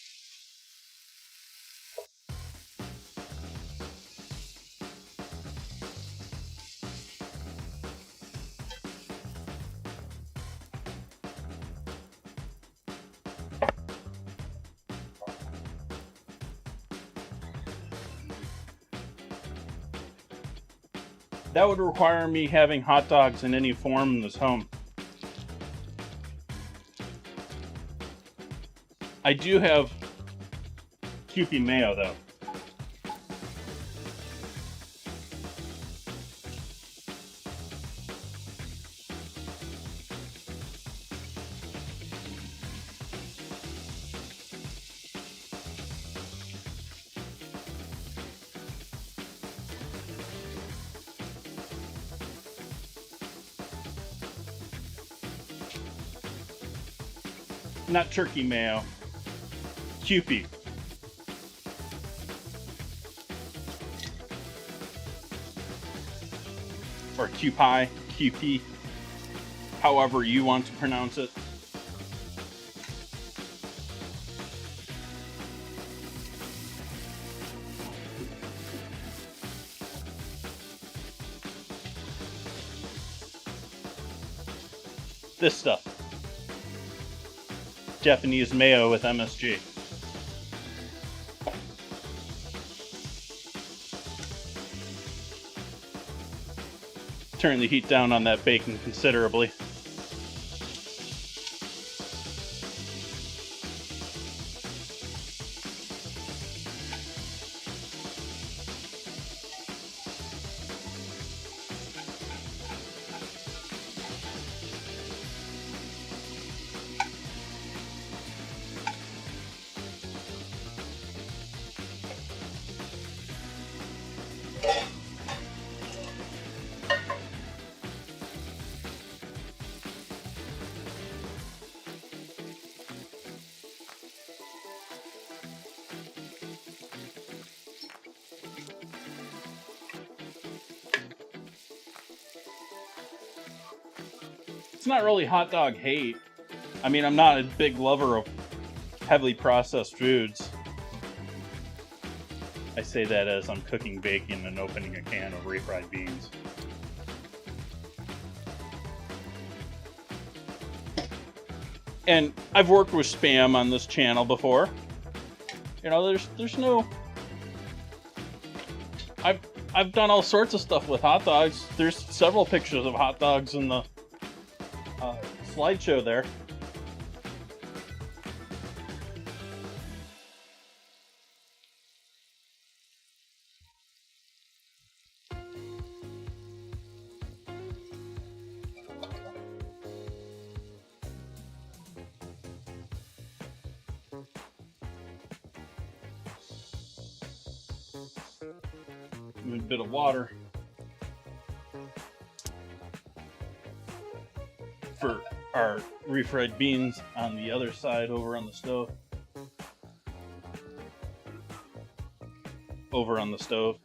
Speaker 1: That would require me having hot dogs in any form in this home. I do have Kewpie mayo, though. Not turkey mayo. Kewpie. Or Kewpie, however you want to pronounce it. This stuff. Japanese mayo with MSG. Turn the heat down on that bacon considerably. It's not really hot dog hate. I mean, I'm not a big lover of heavily processed foods. I say that as I'm cooking bacon and opening a can of refried beans. And I've worked with Spam on this channel before. You know, there's no... I've done all sorts of stuff with hot dogs. There's several pictures of hot dogs in the slideshow there. A bit of water for our refried beans on the other side over on the stove. Over on the stove.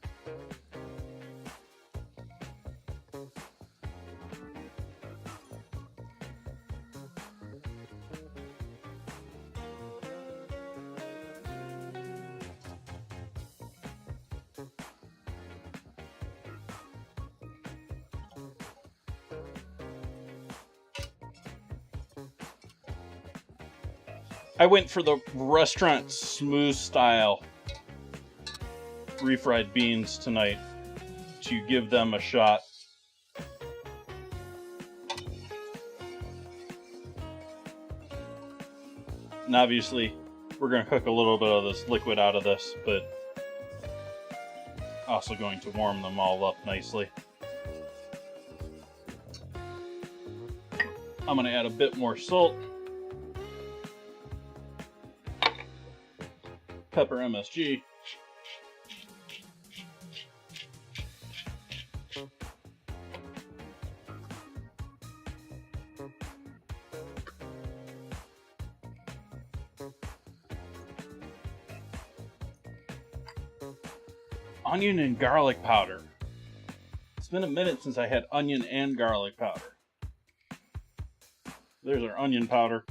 Speaker 1: I went for the restaurant smooth style refried beans tonight to give them a shot. And obviously, we're going to cook a little bit of this liquid out of this, but also going to warm them all up nicely. I'm going to add a bit more salt. Pepper MSG. Onion and garlic powder. It's been a minute since I had onion and garlic powder. There's our onion powder.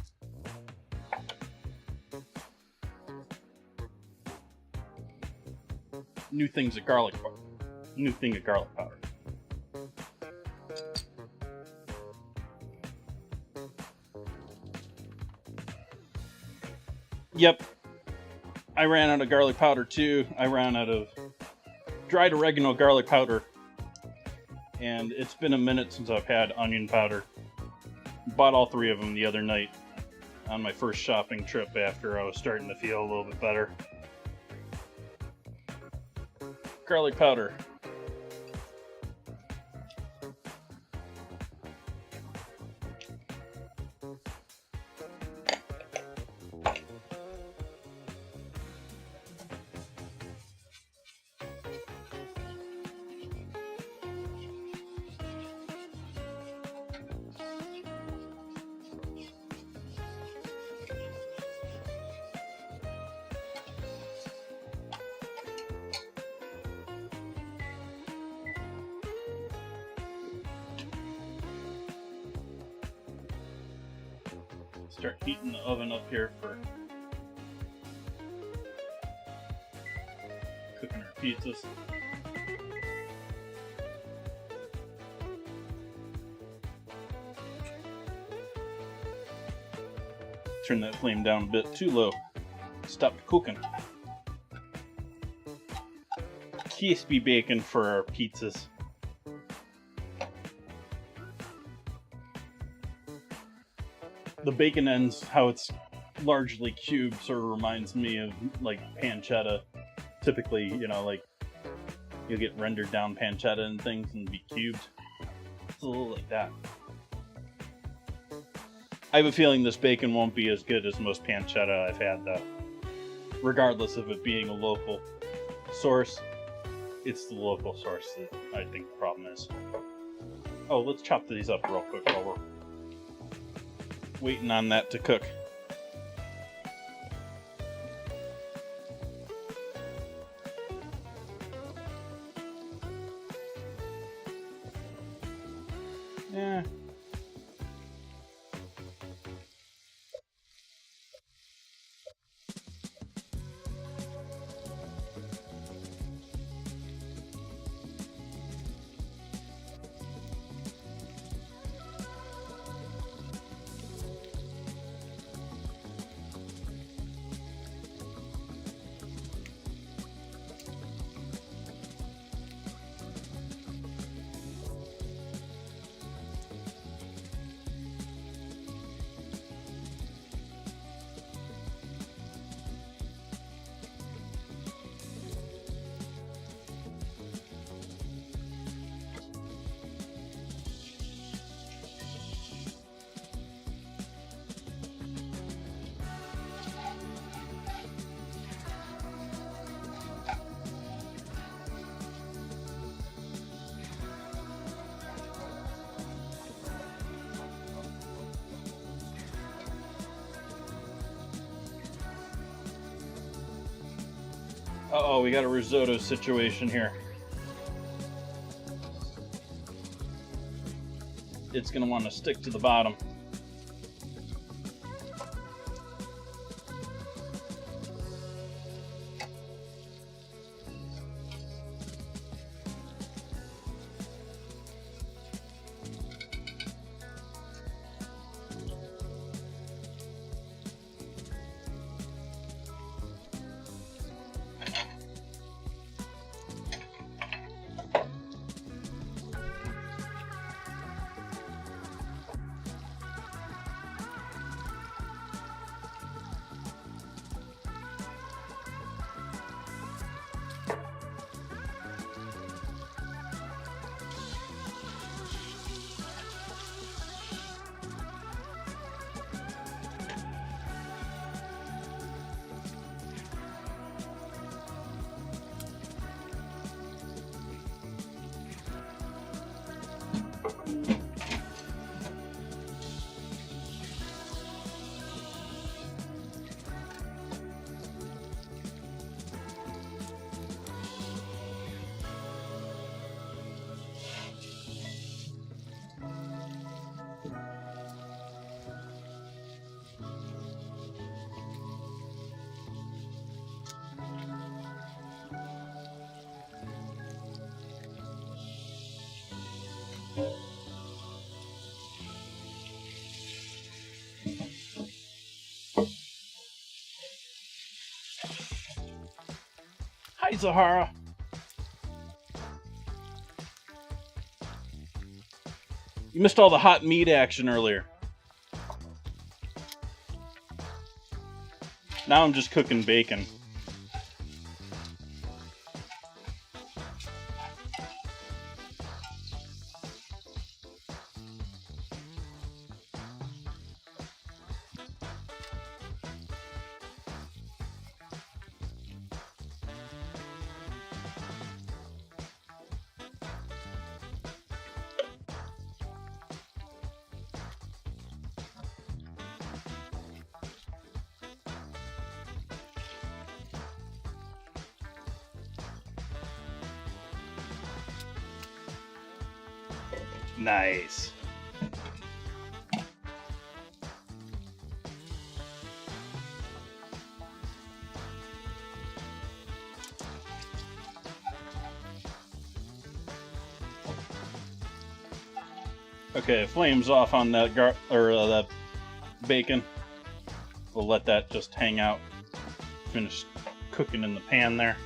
Speaker 1: New thing of garlic powder. Yep. I ran out of garlic powder too. I ran out of dried oregano garlic powder. And it's been a minute since I've had onion powder. Bought all 3 of them the other night on my first shopping trip after I was starting to feel a little bit better. Garlic powder. Start heating the oven up here for cooking our pizzas. Turn that flame down a bit too low. Stop cooking. Crispy bacon for our pizzas. The bacon ends, how it's largely cubed, sort of reminds me of like pancetta. Typically, you know, like you'll get rendered down pancetta and things and be cubed. It's a little like that. I have a feeling this bacon won't be as good as most pancetta I've had though. Regardless of it being a local source, it's the local source that I think the problem is. Oh, let's chop these up real quick while we're waiting on that to cook. Yeah. Uh-oh, we got a risotto situation here. It's going to want to stick to the bottom. Hi, Zahara. You missed all the hot meat action earlier. Now I'm just cooking bacon. Nice. Okay, flames off on that that bacon. We'll let that just hang out. Finish cooking in the pan there.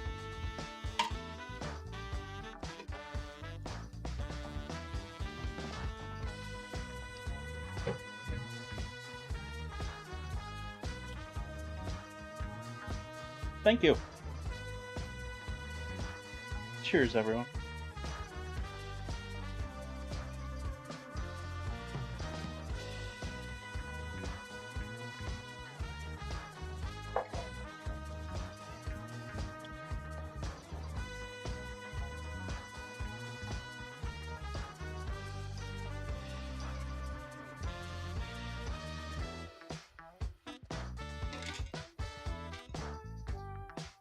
Speaker 1: Thank you. Cheers, everyone.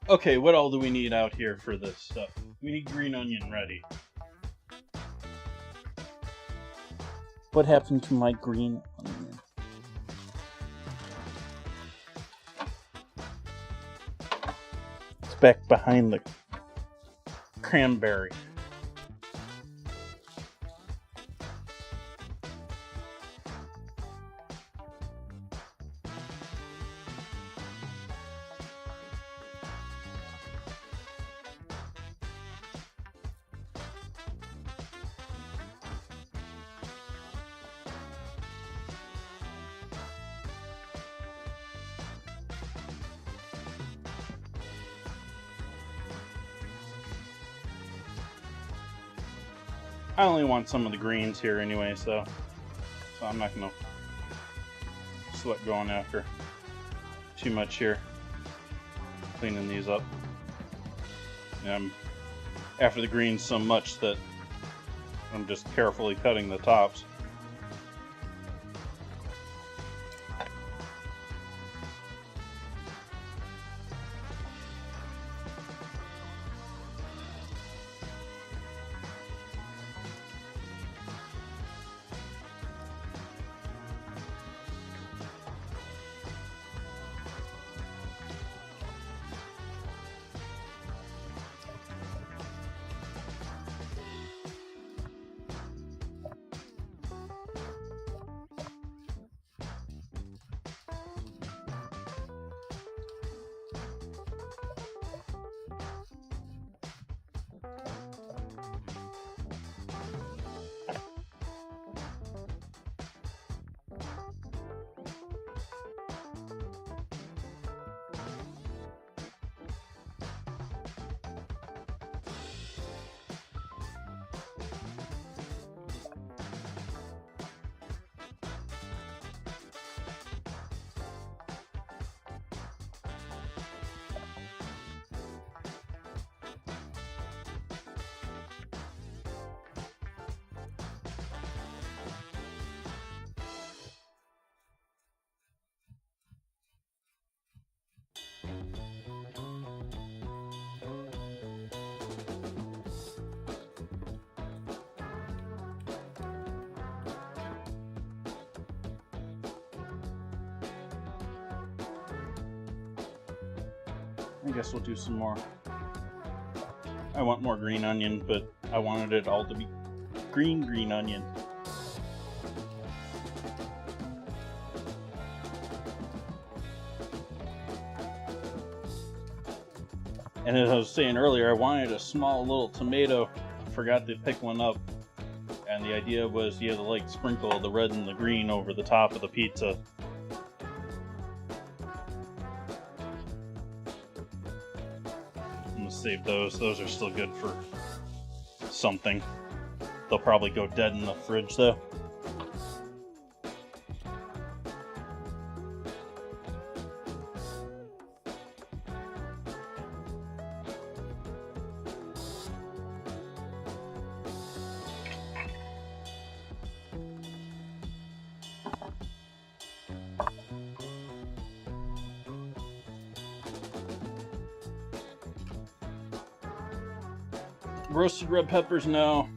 Speaker 1: Okay, what all do we need out here for this stuff? We need green onion ready. What happened to my green onion? It's back behind the cranberry. I only want some of the greens here anyway, so I'm not gonna sweat going after too much here. Cleaning these up. And I'm after the greens so much that I'm just carefully cutting the tops. I guess we'll do some more. I want more green onion, but I wanted it all to be green onion. And as I was saying earlier, I wanted a small little tomato. I forgot to pick one up. And the idea was you had to like sprinkle the red and the green over the top of the pizza. I'm gonna save those. Those are still good for something. They'll probably go dead in the fridge though. Roasted red peppers, no.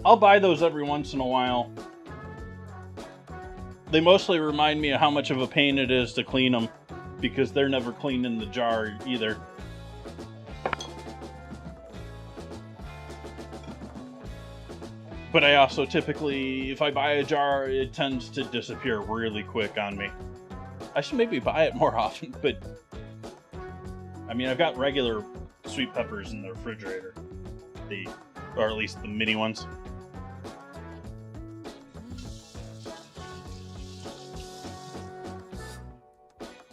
Speaker 1: I'll buy those every once in a while. They mostly remind me of how much of a pain it is to clean them, because they're never cleaned in the jar either. But I also typically, if I buy a jar, it tends to disappear really quick on me. I should maybe buy it more often, but I mean, I've got regular sweet peppers in the refrigerator. Or at least the mini ones.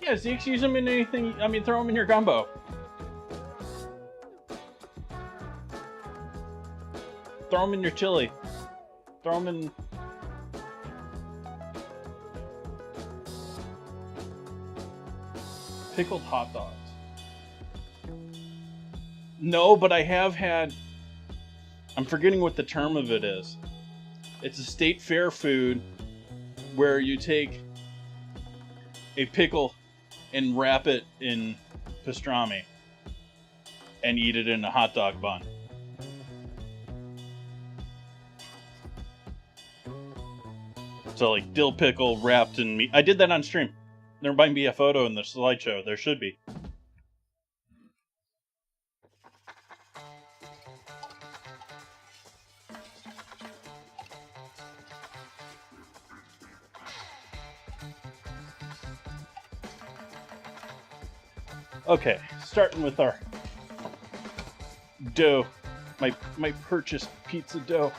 Speaker 1: Yeah, Zeke's use them in anything. I mean, throw them in your gumbo. Throw them in your chili. Throw them in... Pickled hot dogs. No, but I have had... I'm forgetting what the term of it is. It's a state fair food where you take a pickle and wrap it in pastrami and eat it in a hot dog bun. So like dill pickle wrapped in meat. I did that on stream. There might be a photo in the slideshow. There should be. Okay, starting with our dough, my purchased pizza dough,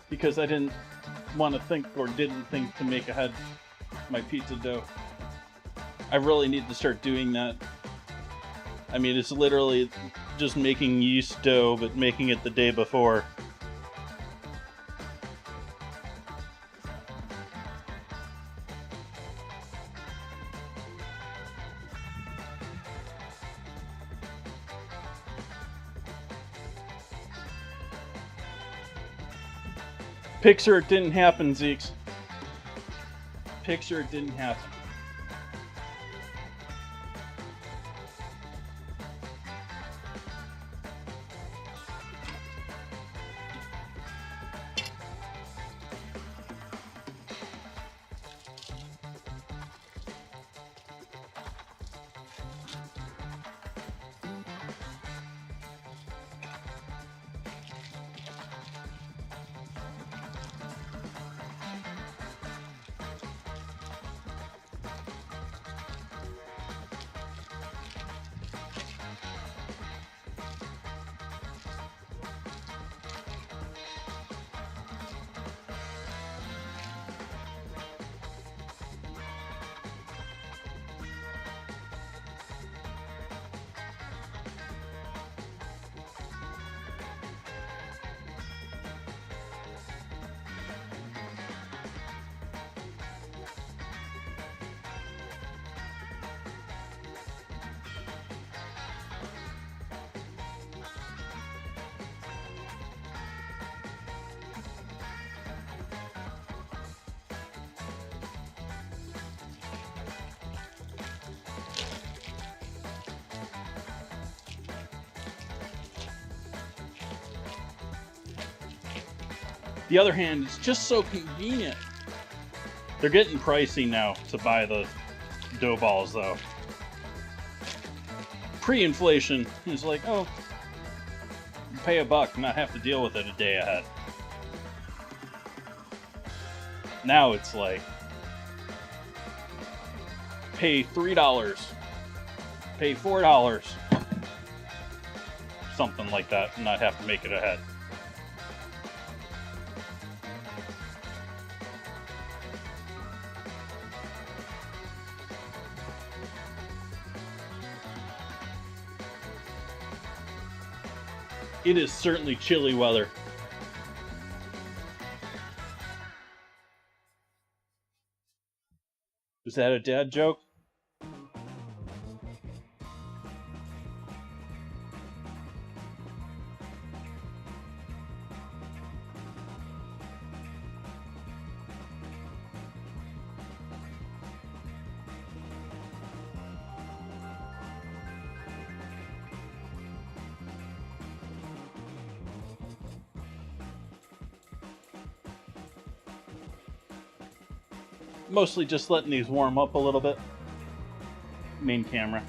Speaker 1: because I didn't want to think or didn't think to make ahead my pizza dough. I really need to start doing that. I mean, it's literally just making yeast dough, but making it the day before. Picture it didn't happen, Zeeks. Picture it didn't happen. The other hand, it's just so convenient. They're getting pricey now to buy the dough balls, though. Pre-inflation, it's like, oh, pay $1, not have to deal with it a day ahead. Now it's like, pay $3, pay $4, something like that, and not have to make it ahead. It is certainly chilly weather. Is that a dad joke? Mostly just letting these warm up a little bit. Main camera.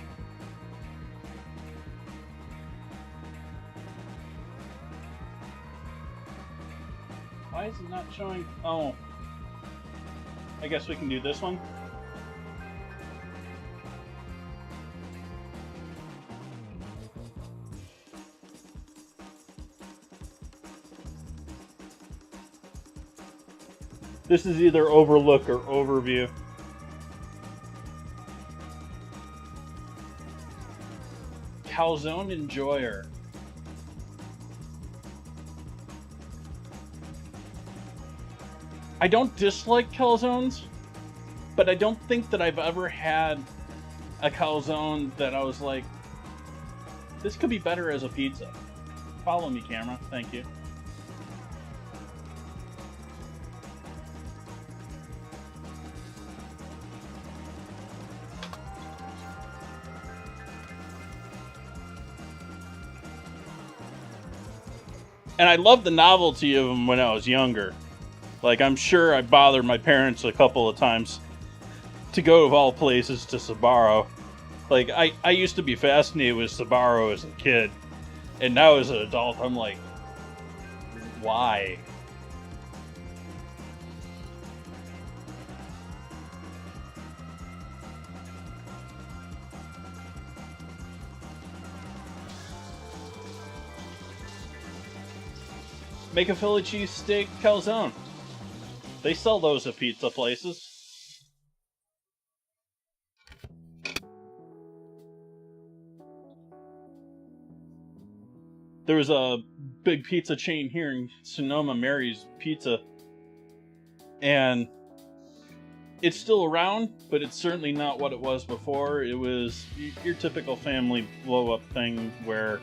Speaker 1: Why is it not showing? Oh. I guess we can do this one. This is either overlook or overview. Calzone enjoyer. I don't dislike calzones, but I don't think that I've ever had a calzone that I was like, this could be better as a pizza. Follow me, camera. Thank you. And I loved the novelty of them when I was younger. Like, I'm sure I bothered my parents a couple of times to go, of all places, to Sbarro. Like, I used to be fascinated with Sbarro as a kid. And now as an adult, I'm like, why? Make a Philly cheesesteak calzone. They sell those at pizza places. There was a big pizza chain here in Sonoma, Mary's Pizza. And it's still around, but it's certainly not what it was before. It was your typical family blow-up thing where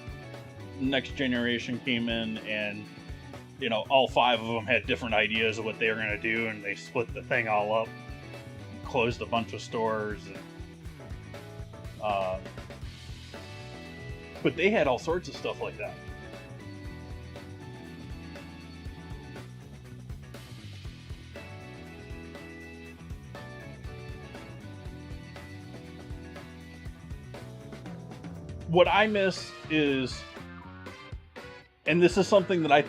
Speaker 1: next generation came in and, you know, all 5 of them had different ideas of what they were going to do, and they split the thing all up, closed a bunch of stores, and, but they had all sorts of stuff like that. What I miss is, and this is something that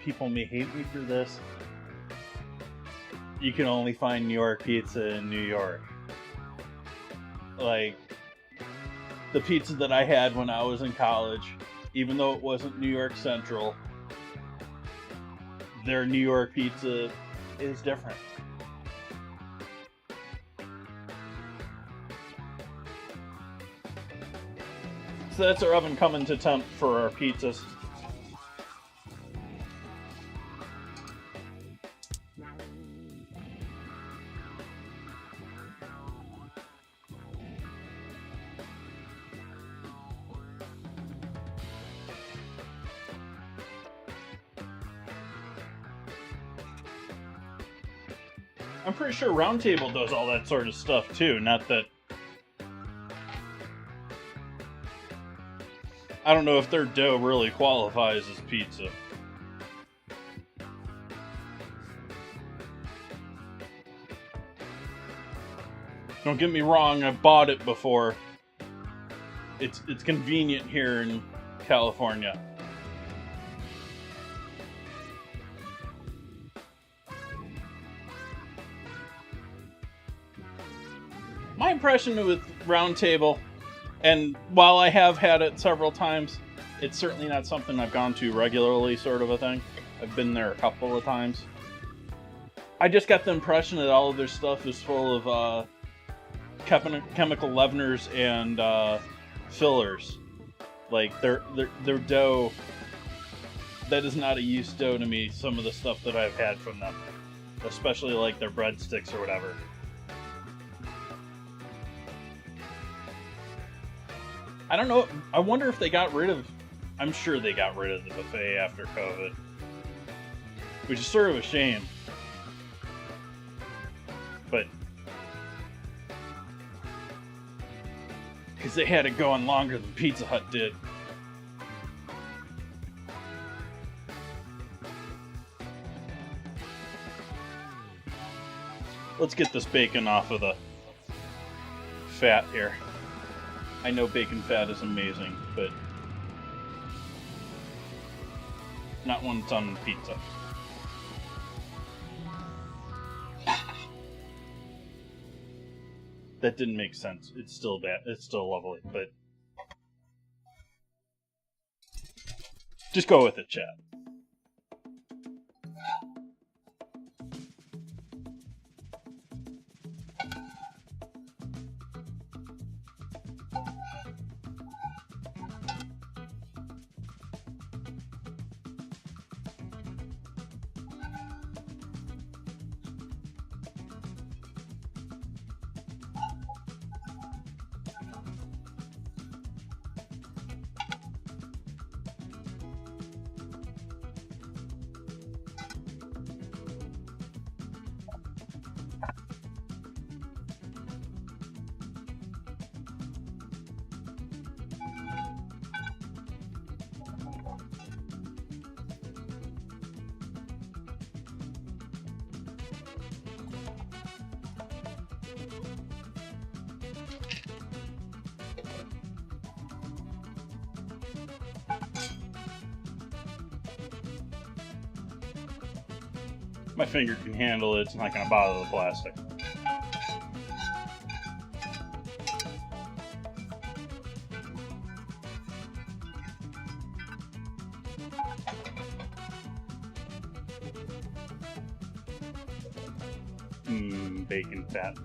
Speaker 1: people may hate me for this, you can only find New York pizza in New York. Like, the pizza that I had when I was in college, even though it wasn't New York Central, their New York pizza is different. So that's our oven coming to temp for our pizzas. I'm pretty sure Round Table does all that sort of stuff too, not that... I don't know if their dough really qualifies as pizza. Don't get me wrong, I've bought it before. It's convenient here in California. My impression with Round Table, and while I have had it several times, it's certainly not something I've gone to regularly, sort of a thing. I've been there a couple of times. I just got the impression that all of their stuff is full of chemical leaveners and fillers. Like their dough, that is not a yeast dough to me. Some of the stuff that I've had from them, especially like their breadsticks or whatever. I don't know. I wonder if they got rid of. I'm sure they got rid of the buffet after COVID, which is sort of a shame. But because they had it going longer than Pizza Hut did. Let's get this bacon off of the fat here. I know bacon fat is amazing, but not when it's on pizza. That didn't make sense. It's still bad. It's still lovely, but just go with it, chat. My finger can handle it. It's not going to bother the plastic. Bacon fat.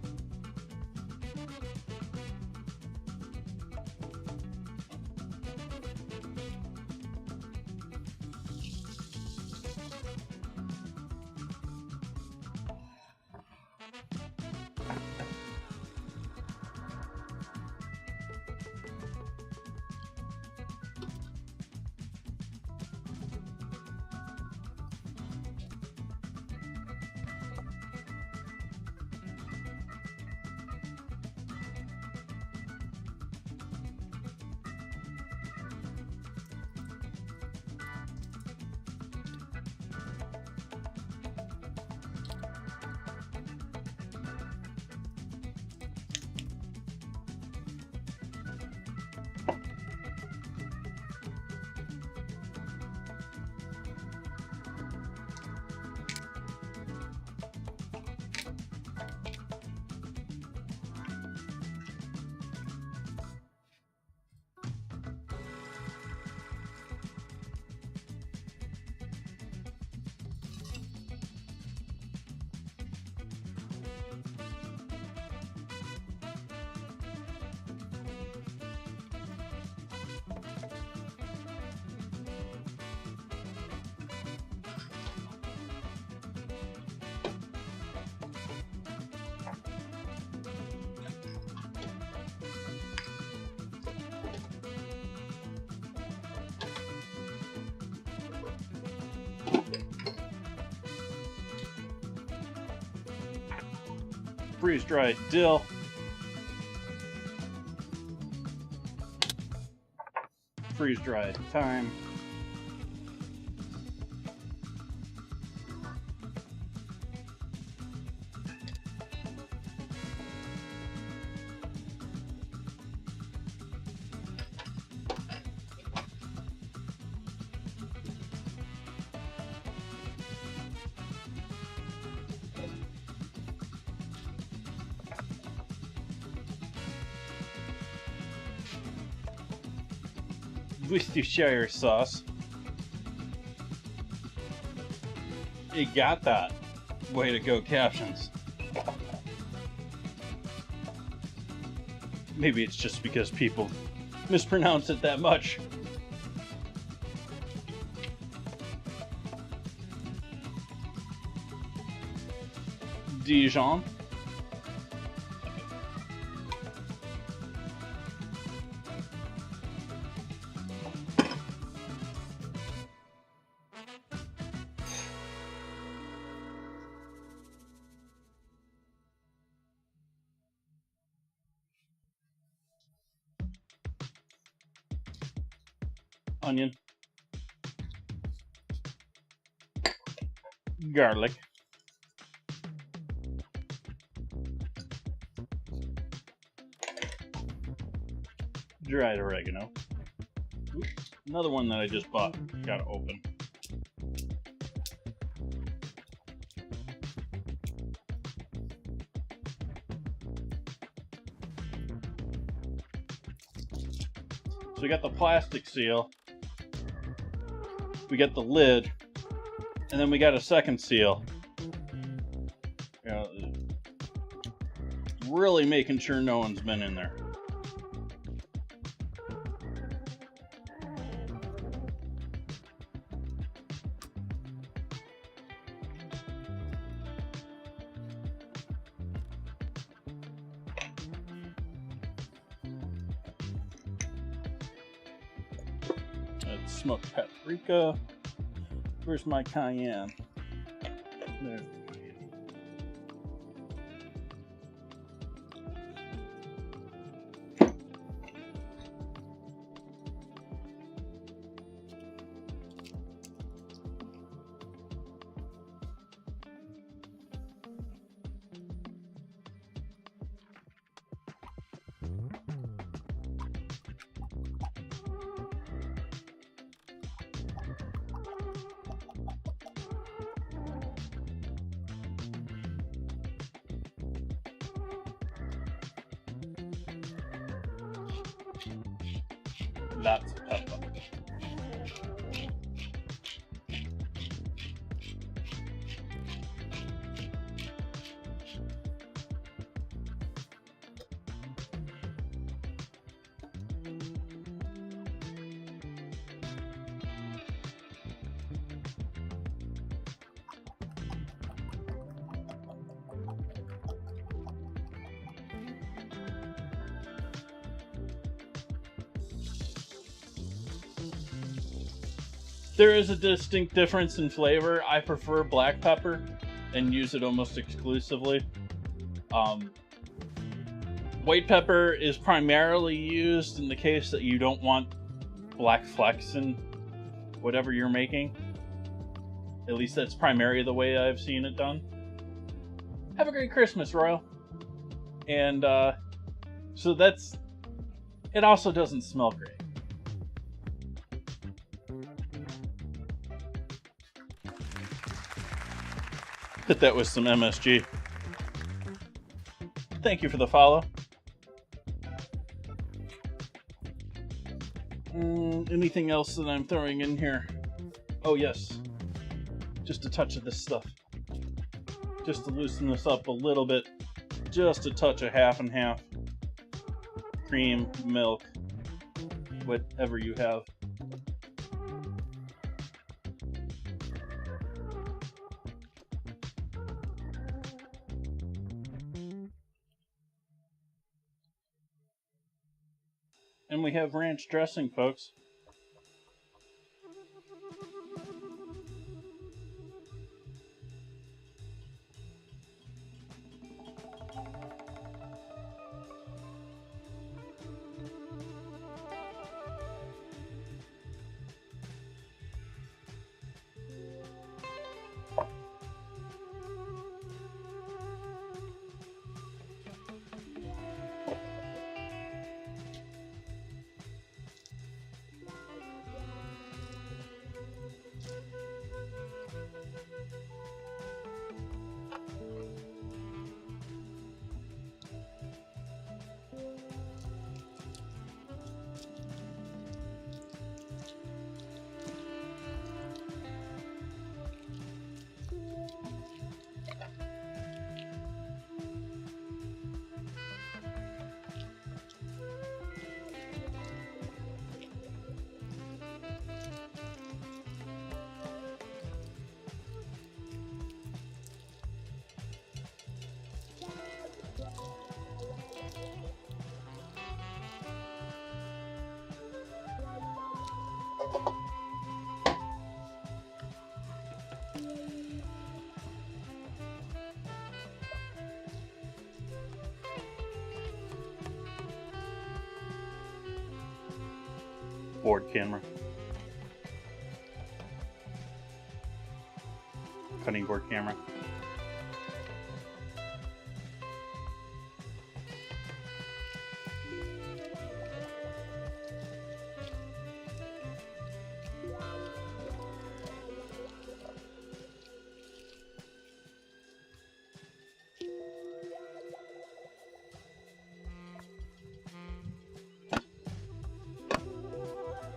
Speaker 1: Freeze-dried dill. Freeze-dried thyme. Worcestershire sauce. You got that. Way to go, captions. Maybe it's just because people mispronounce it that much. Dijon. Onion. Garlic. Dried oregano. Oops, another one that I just bought. Gotta open. So we got the plastic seal. We got the lid. And then we got a second seal. You know, really making sure no one's been in there. That's smoked paprika. Where's my cayenne? There. Lots of pepper. There is a distinct difference in flavor. I prefer black pepper and use it almost exclusively. White pepper is primarily used in the case that you don't want black flecks in whatever you're making. At least that's primarily the way I've seen it done. Have a great Christmas, Royal. And so that's... It also doesn't smell great. Hit that with some MSG. Thank you for the follow. Anything else that I'm throwing in here? Oh yes, just a touch of this stuff. Just to loosen this up a little bit. Just a touch of half and half. Cream, milk, whatever you have. And we have ranch dressing, folks. board camera. Cutting board camera.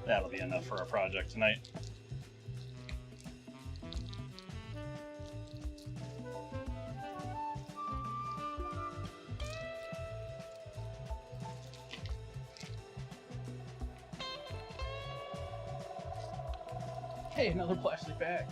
Speaker 1: That'll be enough for our project tonight. Hey, another plastic bag.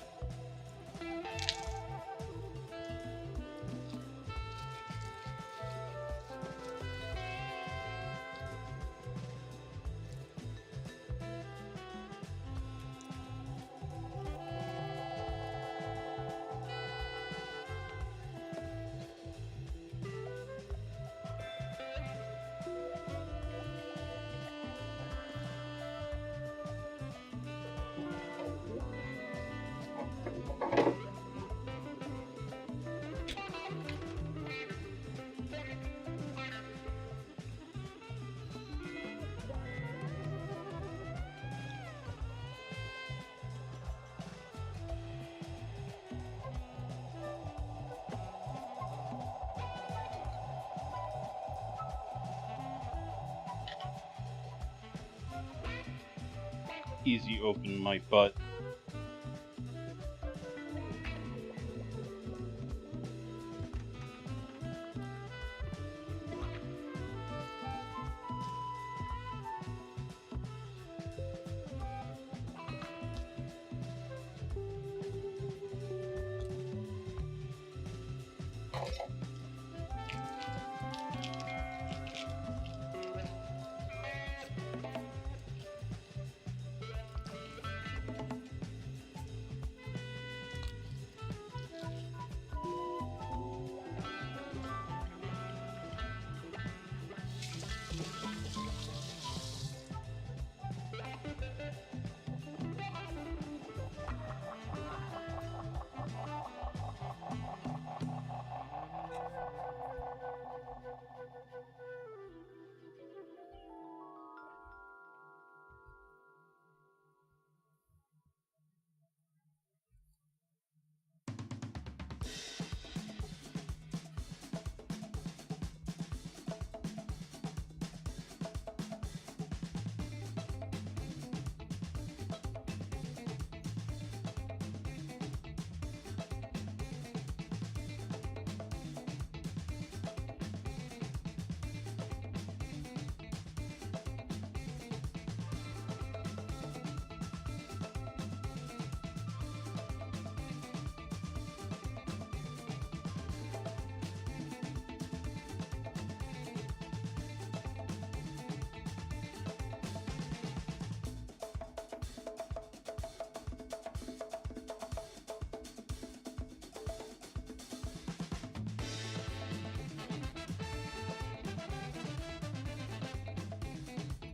Speaker 1: Easy open my butt.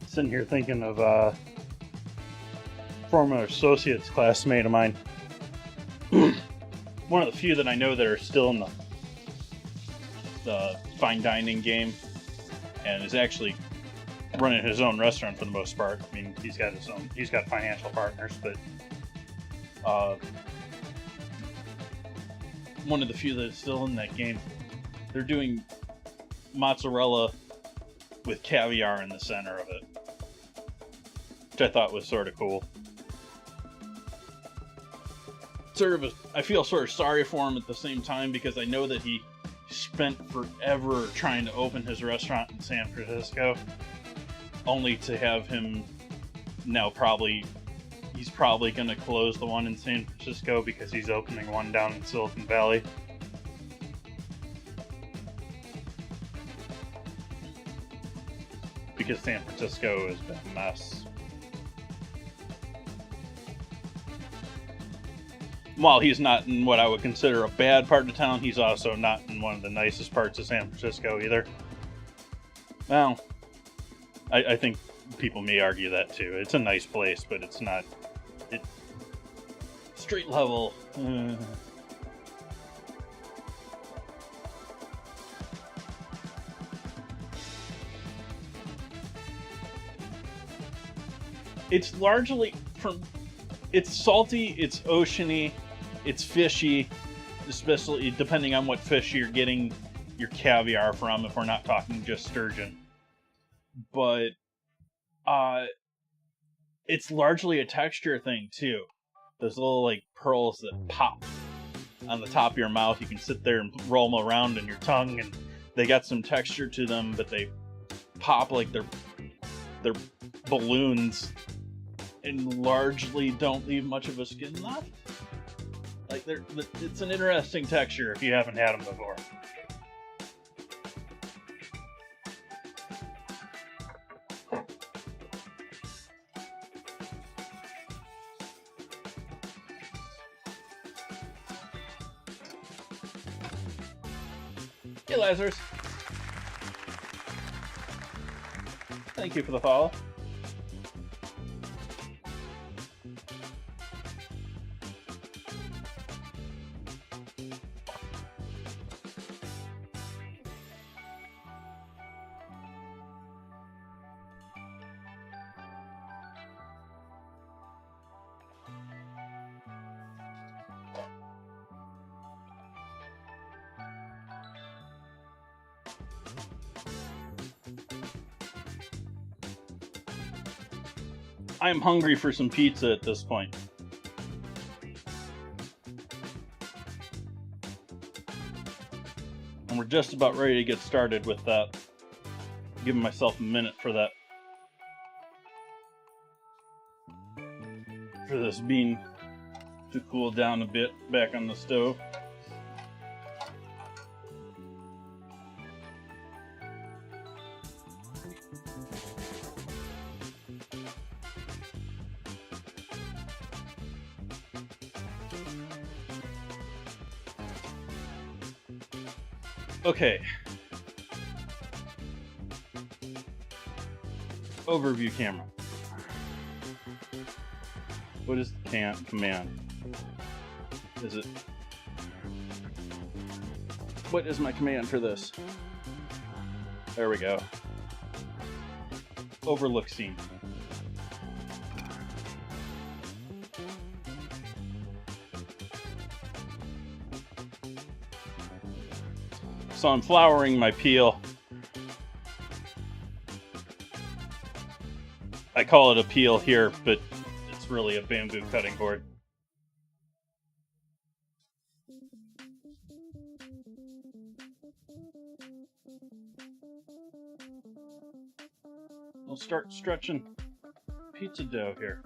Speaker 1: Sitting here thinking of a former associates classmate of mine. One of the few that I know that are still in the fine dining game, and is actually running his own restaurant for the most part. I mean, he's got financial partners, but one of the few that is still in that game. They're doing mozzarella with caviar in the center of it, which I thought was sort of cool. I feel sort of sorry for him at the same time, because I know that he spent forever trying to open his restaurant in San Francisco, only to have him now he's probably going to close the one in San Francisco because he's opening one down in Silicon Valley. Because San Francisco has been a mess. While he's not in what I would consider a bad part of town, he's also not in one of the nicest parts of San Francisco either. Well, I think people may argue that too. It's a nice place, but it's not street level. It's largely it's salty, it's oceany, it's fishy, especially depending on what fish you're getting your caviar from, if we're not talking just sturgeon. But it's largely a texture thing too. Those little like pearls that pop on the top of your mouth, you can sit there and roll them around in your tongue, and they got some texture to them, but they pop like they're balloons and largely don't leave much of a skin left. Like it's an interesting texture if you haven't had them before. Hey, Lazarus. Thank you for the follow. I'm hungry for some pizza at this point. And we're just about ready to get started with that. Giving myself a minute for that. For this bean to cool down a bit back on the stove. Okay. Overview camera. What is the command? Is it... What is my command for this? There we go. Overlook scene. So I'm flouring my peel. I call it a peel here, but it's really a bamboo cutting board. We'll start stretching pizza dough here.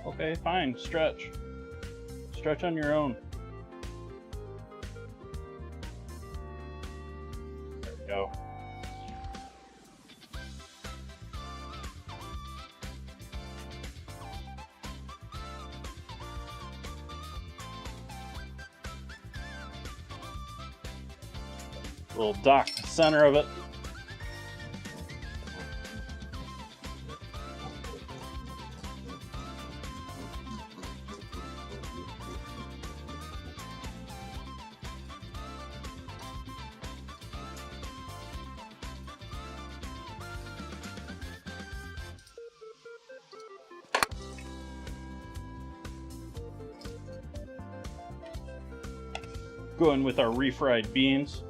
Speaker 1: Okay, fine. Stretch. Stretch on your own. There we go. Little dot in the center of it. Going with our refried beans.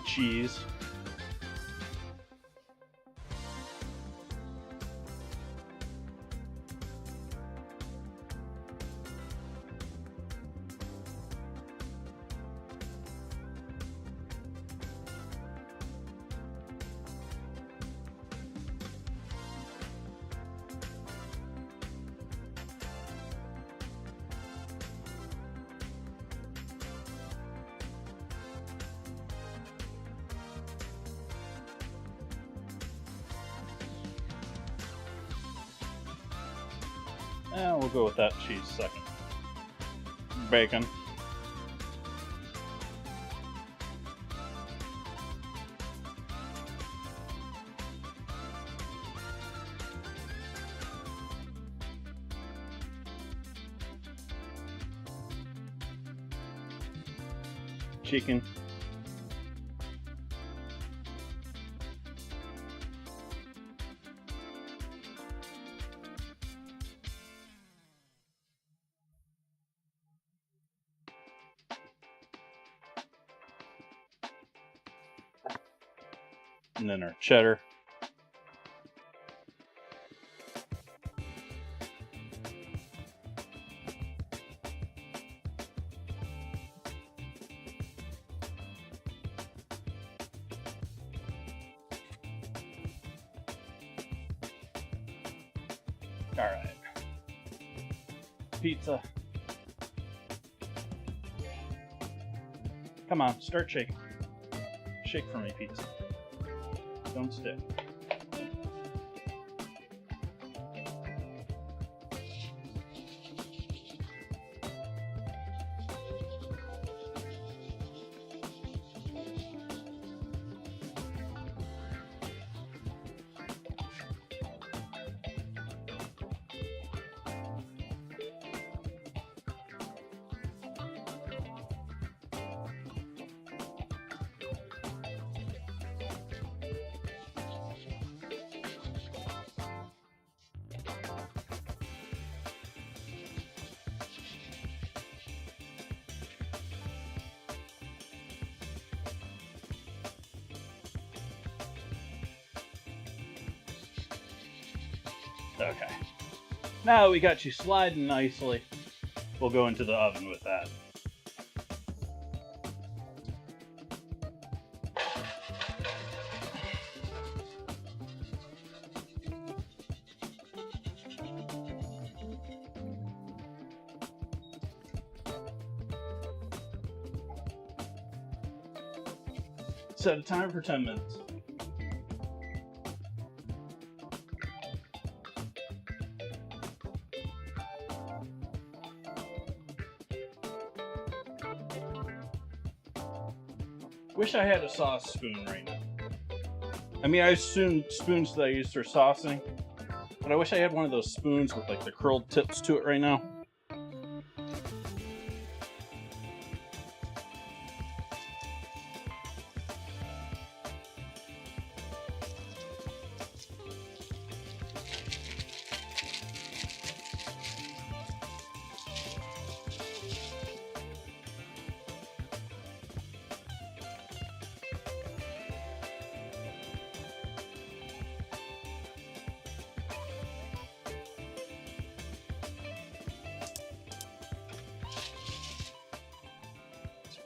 Speaker 1: cheese. We'll go with that cheese second. Bacon. Chicken. And then our cheddar. All right. Pizza. Come on, start shaking. Shake for me, pizza. Don't stick. Okay. Now that we got you sliding nicely, we'll go into the oven with that. Set a timer for 10 minutes. Wish I had a sauce spoon right now. I mean, I assume spoons that I use for saucing, but I wish I had one of those spoons with like the curled tips to it right now.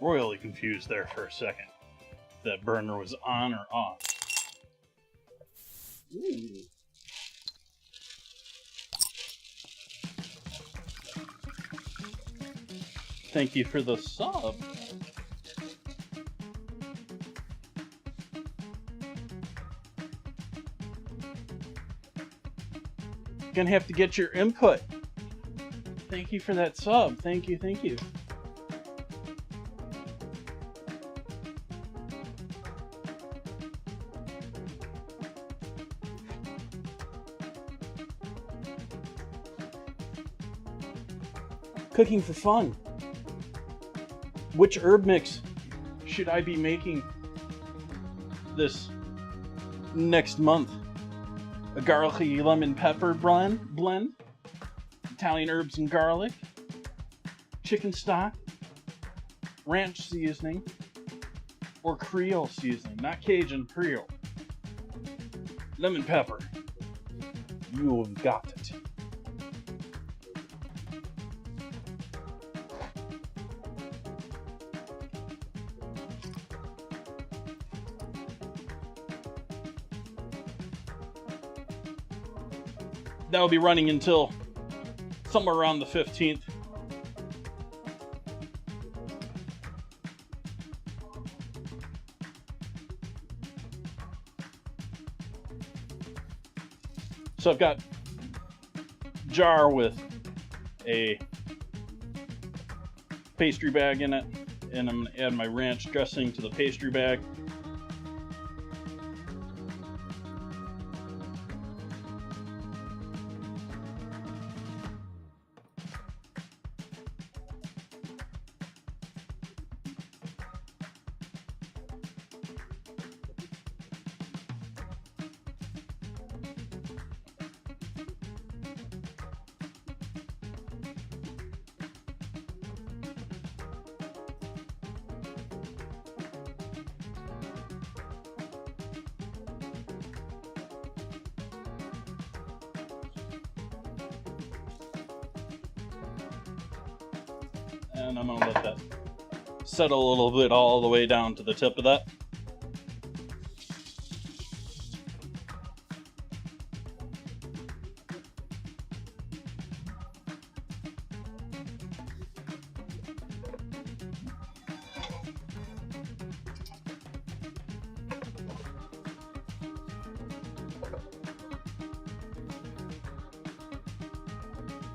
Speaker 1: Royally confused there for a second. That burner was on or off. Ooh. Thank you for the sub. Gonna have to get your input. Thank you for that sub. Thank you, thank you. Cooking for fun. Which herb mix should I be making this next month? A garlicky lemon pepper blend, Italian herbs and garlic, chicken stock, ranch seasoning, Or Creole seasoning, not Cajun, Creole. Lemon pepper. You've got it. That will be running until somewhere around the 15th. So I've got a jar with a pastry bag in it, and I'm going to add my ranch dressing to the pastry bag. And I'm going to let that settle a little bit all the way down to the tip of that.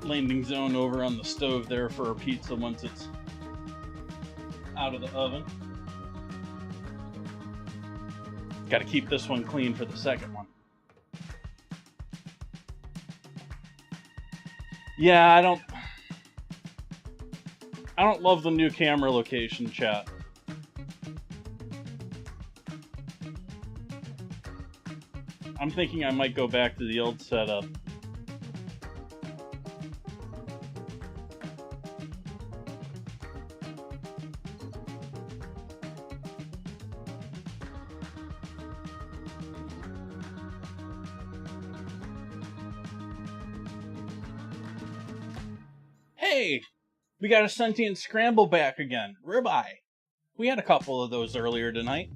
Speaker 1: Landing zone over on the stove there for our pizza once it's out of the oven. Got to keep this one clean for the second one. Yeah, I don't love the new camera location, chat. I'm thinking I might go back to the old setup. Hey, we got a sentient scramble back again. Ribeye. We had a couple of those earlier tonight.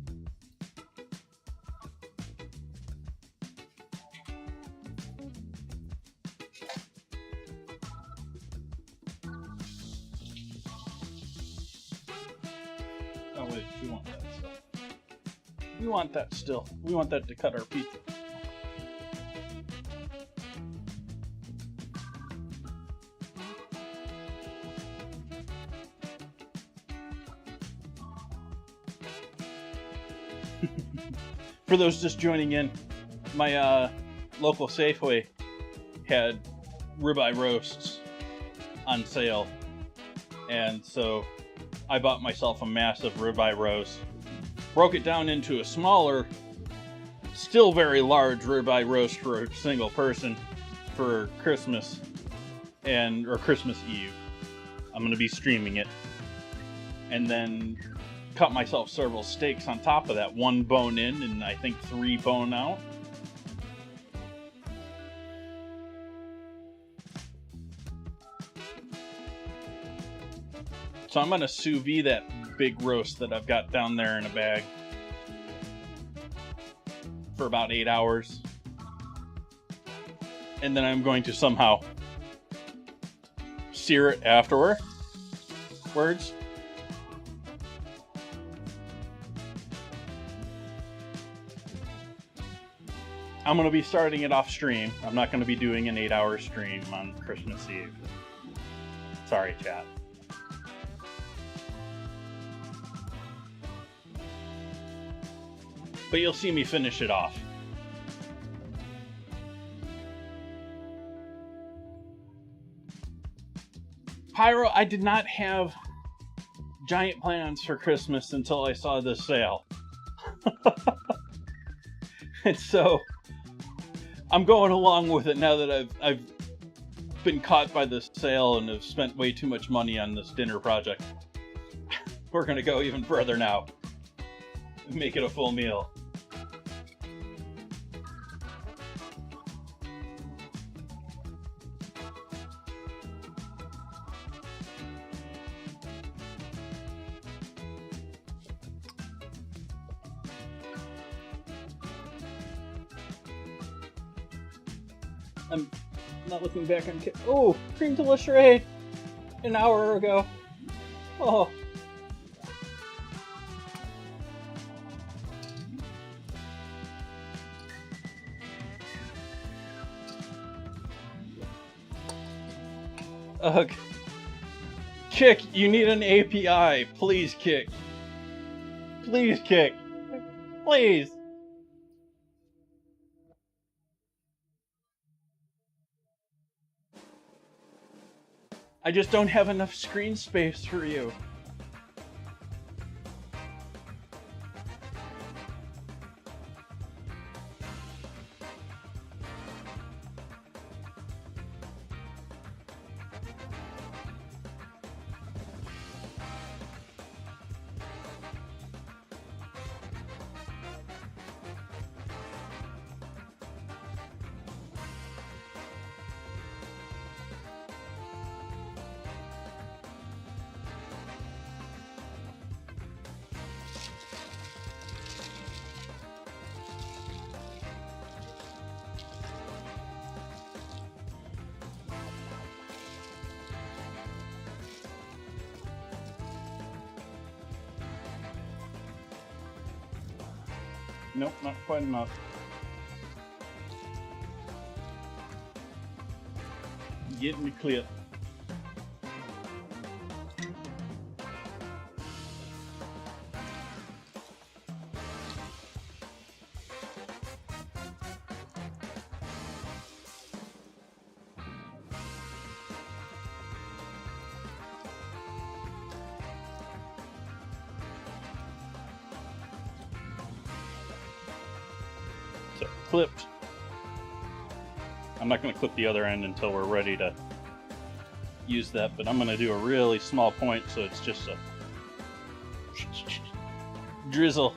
Speaker 1: Oh wait, we want that still. We want that still. We want that to cut our pizza. For those just joining in, my local Safeway had ribeye roasts on sale, and so I bought myself a massive ribeye roast, broke it down into a smaller, still very large ribeye roast for a single person for Christmas or Christmas Eve. I'm going to be streaming it, and then cut myself several steaks on top of that, 1 bone in and I think 3 bone out. So I'm going to sous vide that big roast that I've got down there in a bag for about 8 hours. And then I'm going to somehow sear it afterwards. I'm going to be starting it off stream. I'm not going to be doing an 8-hour stream on Christmas Eve. Sorry, chat. But you'll see me finish it off. Pyro, I did not have giant plans for Christmas until I saw this sale. And so I'm going along with it now that I've been caught by this sale and have spent way too much money on this dinner project. We're going to go even further now. Make it a full meal. I'm not looking back on... Oh! Cream de la charade! An hour ago. Oh. Ugh. Kick, you need an API. Please, Kick. Please, Kick. Please. I just don't have enough screen space for you. Nope, not quite enough. Get me clear. So, clipped. I'm not going to clip the other end until we're ready to use that, but I'm going to do a really small point so it's just a drizzle.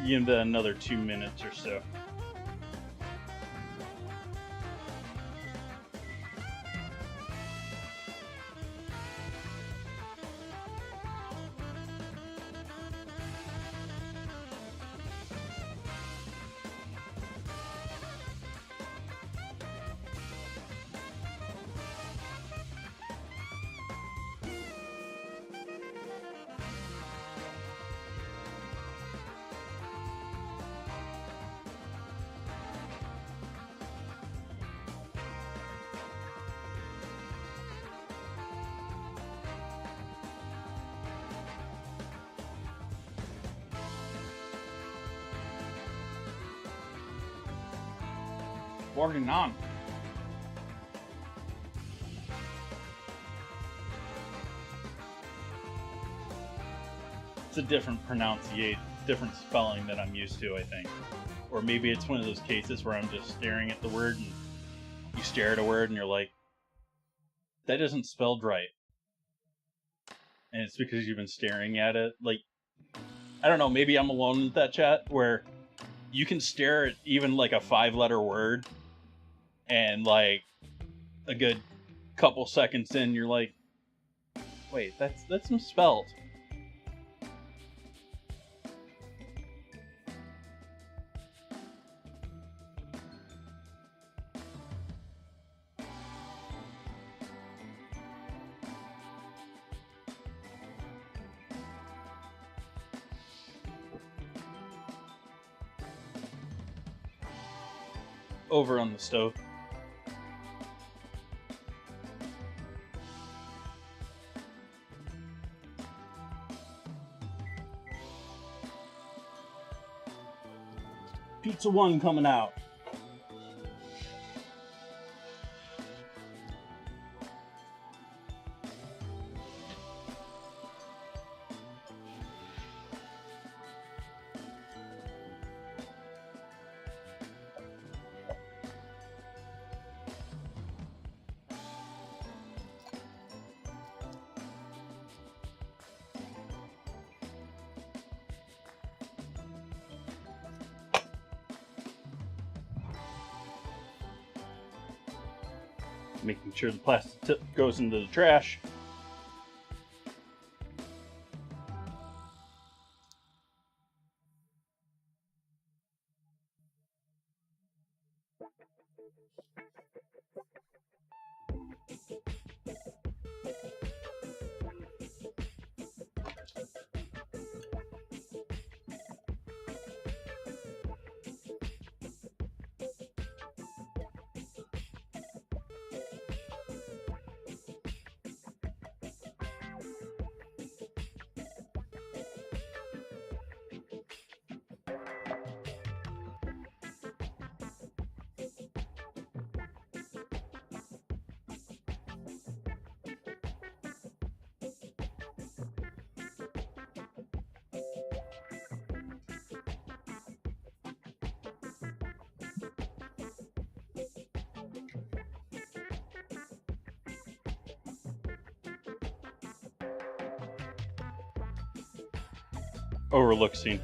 Speaker 1: Give that another 2 minutes or so. Walking on. It's a different pronunciation, different spelling that I'm used to, I think. Or maybe it's one of those cases where I'm just staring at the word and you stare at a word and you're like, that isn't spelled right. And it's because you've been staring at it. Like, I don't know, maybe I'm alone in that chat where you can stare at even like a 5-letter word and like a good couple seconds in you're like, wait, that's misspelled. over on the stove. Pizza 1 coming out. Making sure the plastic tip goes into the trash. Overlook scene.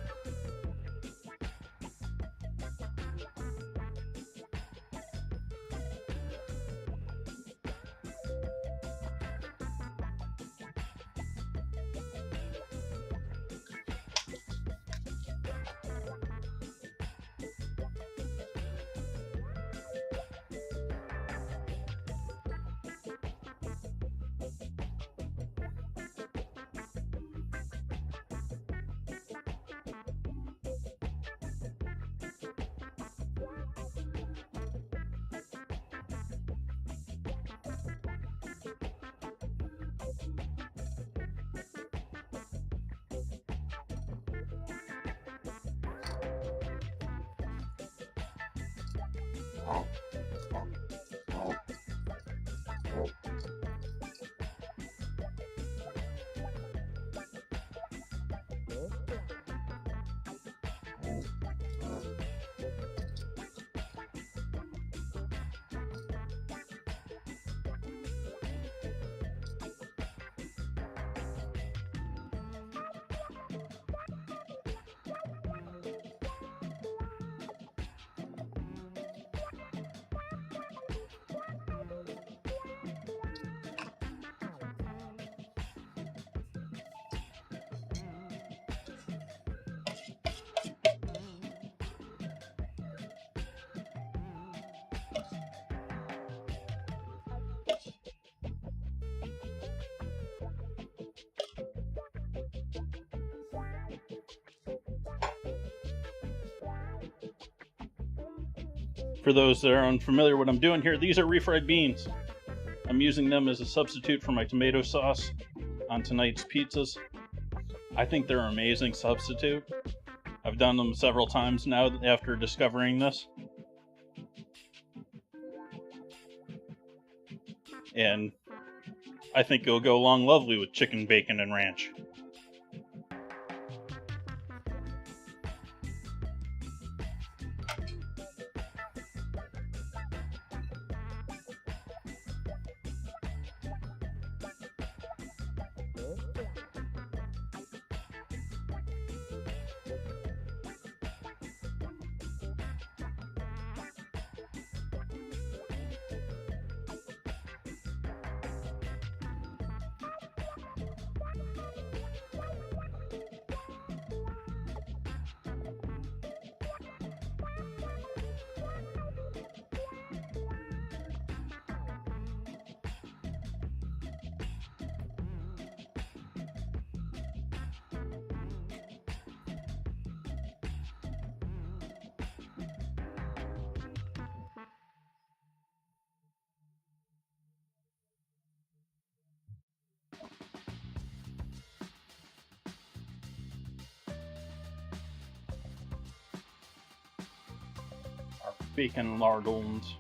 Speaker 1: For those that are unfamiliar with what I'm doing here, these are refried beans. I'm using them as a substitute for my tomato sauce on tonight's pizzas. I think they're an amazing substitute. I've done them several times now after discovering this. And I think it'll go along lovely with chicken, bacon, and ranch. bacon lardons.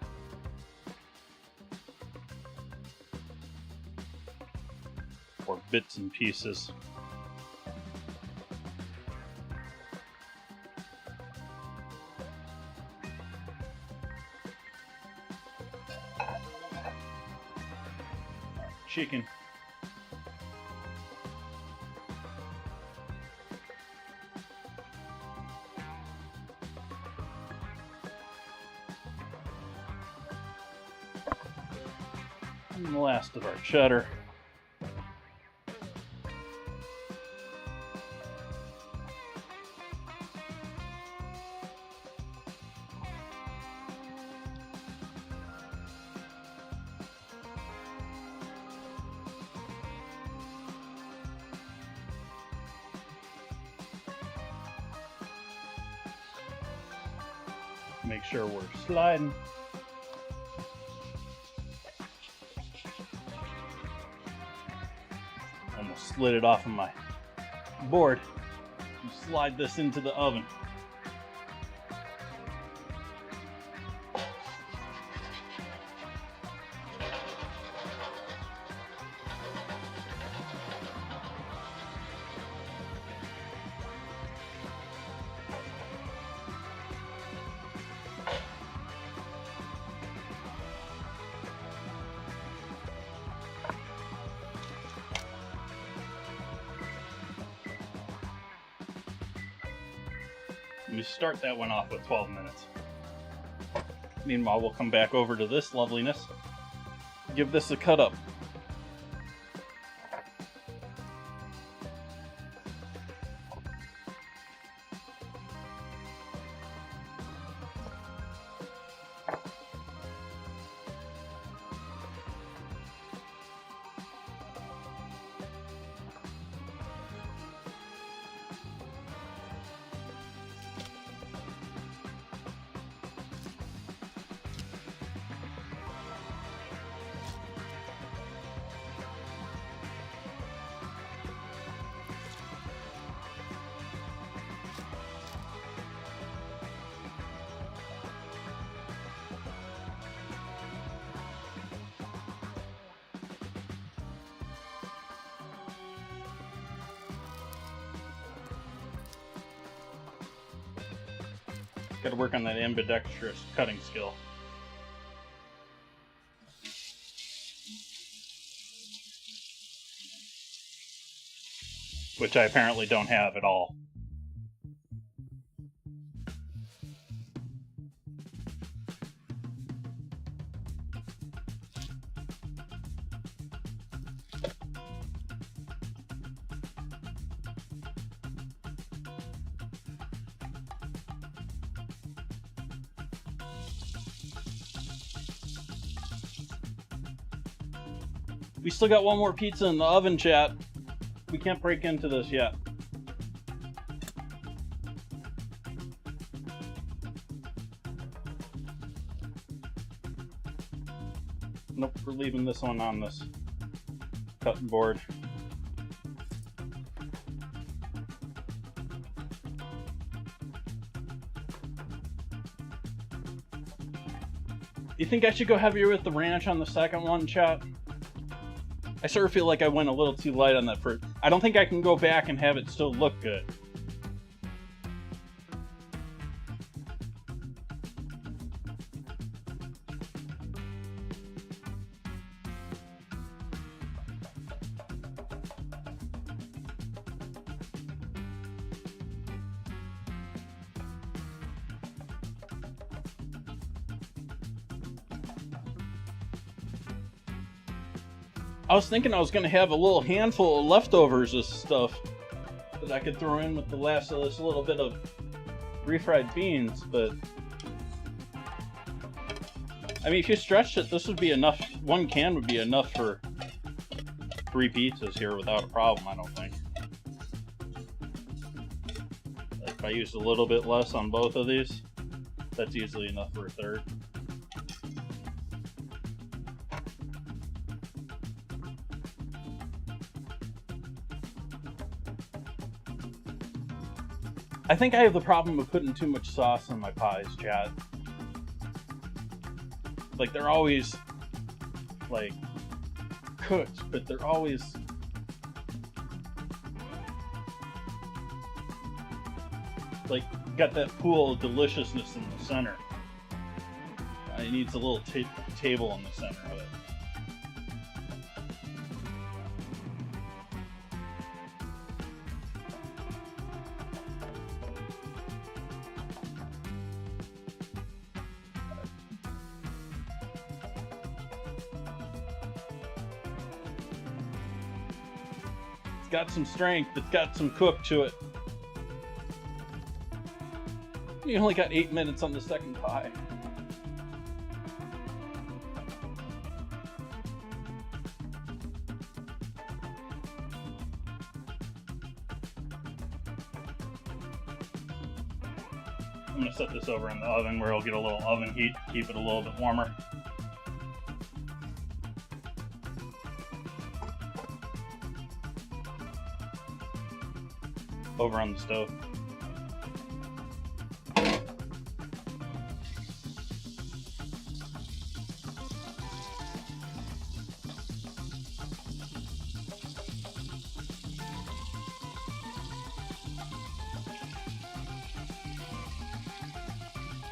Speaker 1: Or bits and pieces. Chicken. And the last of our cheddar. Make sure we're sliding. Almost slid it off of my board. Slide this into the oven. We start that one off with 12 minutes. Meanwhile, we'll come back over to this loveliness. Give this a cut up. Got to work on that ambidextrous cutting skill. Which I apparently don't have at all. We still got one more pizza in the oven, chat. We can't break into this yet. Nope, we're leaving this one on this cutting board. You think I should go heavier with the ranch on the second one, chat? I sort of feel like I went a little too light on that first. I don't think I can go back and have it still look good. I was thinking I was going to have a little handful of leftovers of stuff that I could throw in with the last of this little bit of refried beans, but I mean, if you stretched it, this would be enough. One can would be enough for 3 pizzas here without a problem, I don't think. Like if I used a little bit less on both of these, that's easily enough for a third. I think I have the problem of putting too much sauce on my pies, chat. Like, they're always, like, cooked, but they're always... like, got that pool of deliciousness in the center. It needs a little table in the center of it. It's got some strength, it's got some cook to it. You only got 8 minutes on the second pie. I'm going to set this over in the oven where it'll get a little oven heat, keep it a little bit warmer. Over on the stove.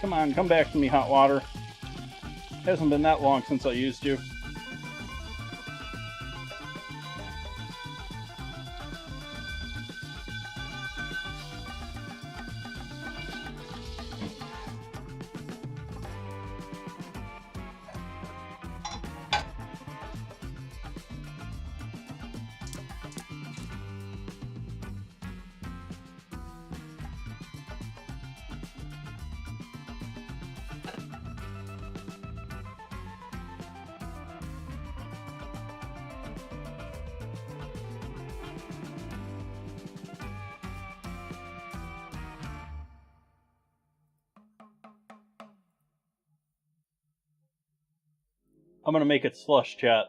Speaker 1: Come on, come back to me, hot water. Hasn't been that long since I used you. I'm gonna make it slush, chat.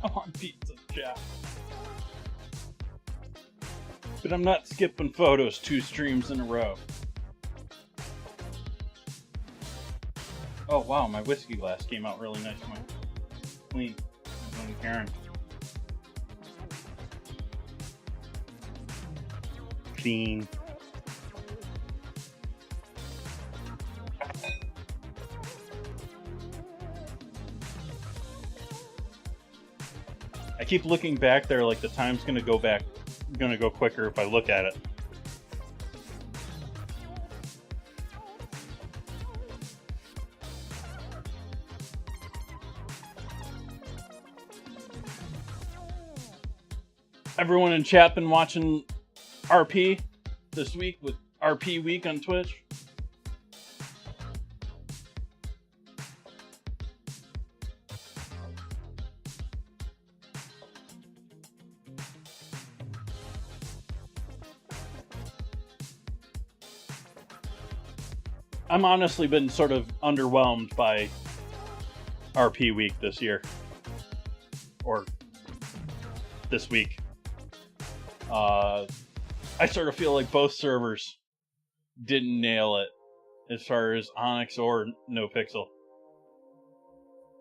Speaker 1: I want pizza, chat. But I'm not skipping photos 2 streams in a row. Oh wow, my whiskey glass came out really nice. Clean. Karen. Clean. I keep looking back there like the time's gonna go quicker if I look at it. Everyone in chat been watching RP this week with RP Week on Twitch? I'm honestly been sort of underwhelmed by RP Week this year. Or this week. I sort of feel like both servers didn't nail it as far as Onyx or NoPixel.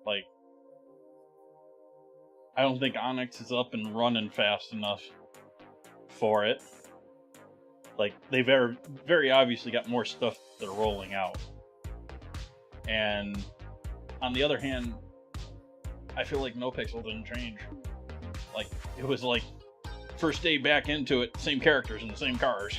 Speaker 1: Like, I don't think Onyx is up and running fast enough for it. Like, they very obviously got more stuff they're rolling out. And on the other hand, I feel like NoPixel didn't change. Like, it was like, first day back into it, same characters and the same cars.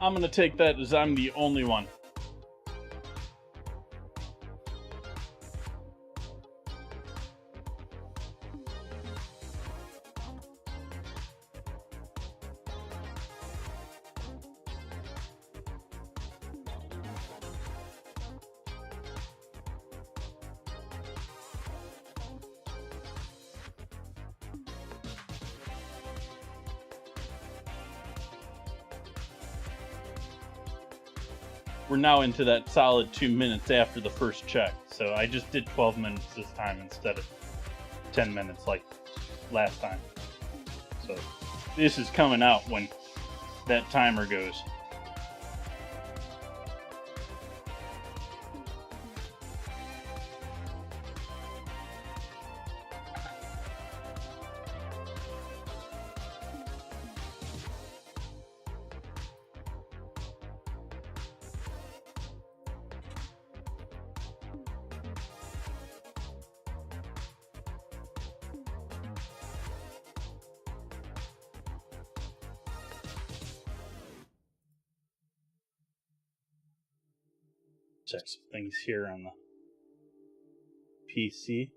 Speaker 1: I'm gonna take that as I'm the only one. We're now into that solid 2 minutes after the first check, so I just did 12 minutes this time instead of 10 minutes like last time. So this is coming out when that timer goes. Check some things here on the PC.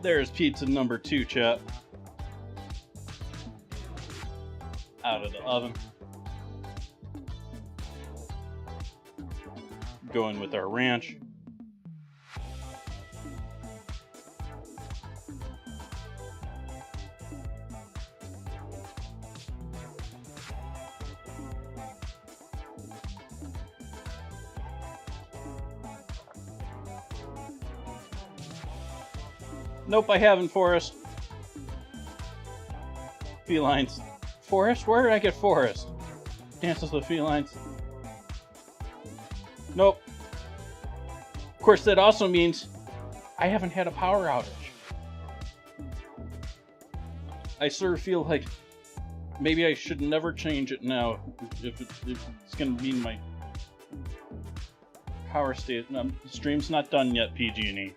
Speaker 1: There's pizza number 2, chat. Out of the oven. Going with our ranch. Nope, I haven't, Forrest. Felines. Forrest? Where did I get Forrest? Dances with felines. Nope. Of course, that also means I haven't had a power outage. I sort of feel like Maybe I should never change it now if it's going to mean my power state. No, the stream's not done yet, PG&E.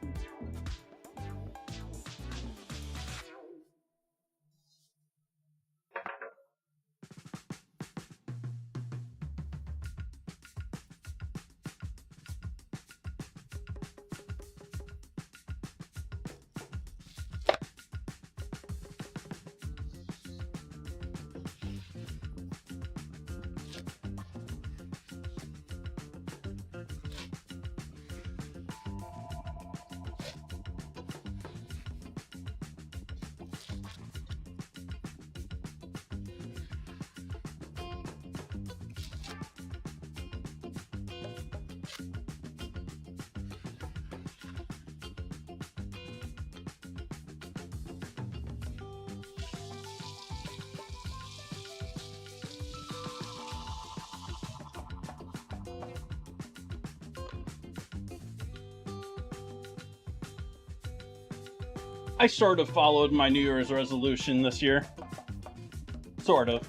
Speaker 1: I sort of followed my New Year's resolution this year. Sort of.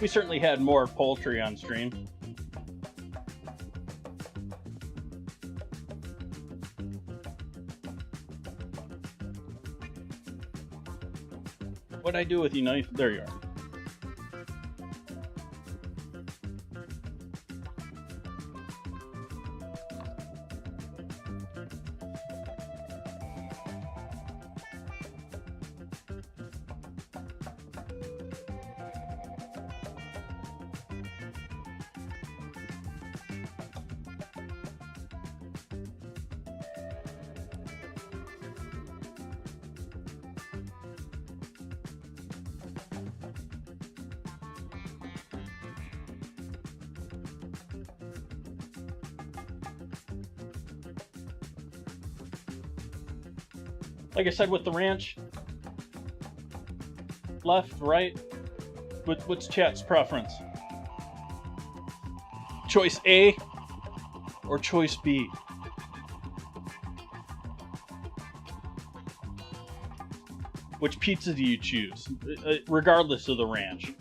Speaker 1: We certainly had more poultry on stream. What'd I do with you, knife? There you are. Like I said with the ranch, left, right, what's chat's preference? Choice A or choice B? Which pizza do you choose, regardless of the ranch?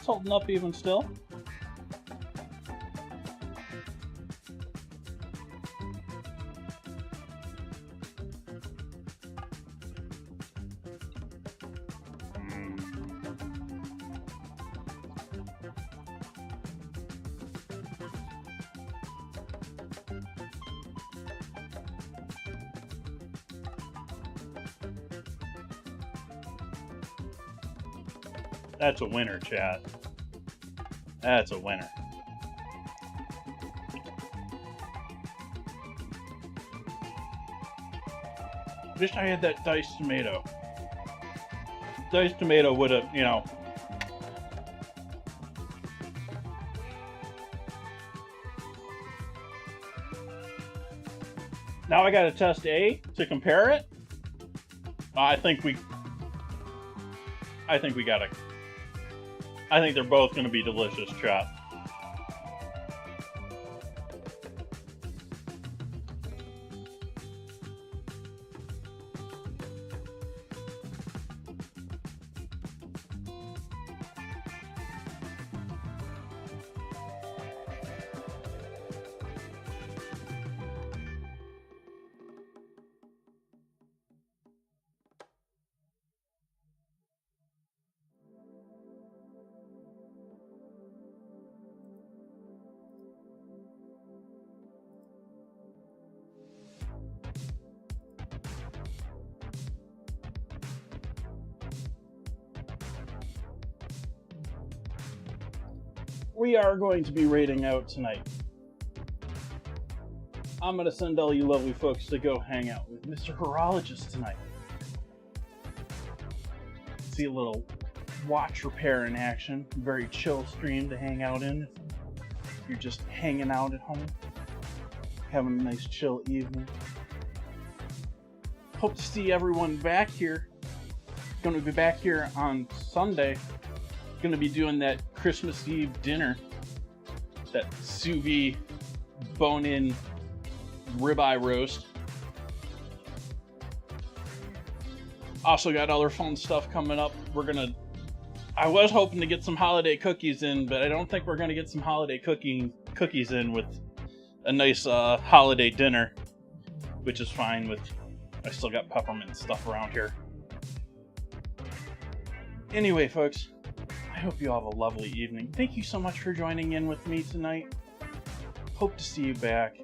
Speaker 1: It's holding up even still. That's a winner, chat. That's a winner. Wish I had that diced tomato. Diced tomato would have, you know. Now I gotta test A to compare it. I think gotta. I think they're both going to be delicious, chat. We are going to be raiding out tonight. I'm going to send all you lovely folks to go hang out with Mr. Horologist tonight. See a little
Speaker 2: watch repair in action. Very chill stream to hang out in. If you're just hanging out at home, having a nice chill evening. Hope to see everyone back here. Going to be back here on Sunday. Going to be doing that Christmas Eve dinner. That sous vide bone-in ribeye roast. Also got other fun stuff coming up. I was hoping to get some holiday cookies in, but I don't think we're gonna get some holiday cookies in with a nice holiday dinner, which is fine. I still got peppermint stuff around here. Anyway, folks, I hope you all have a lovely evening. Thank you so much for joining in with me tonight. Hope to see you back.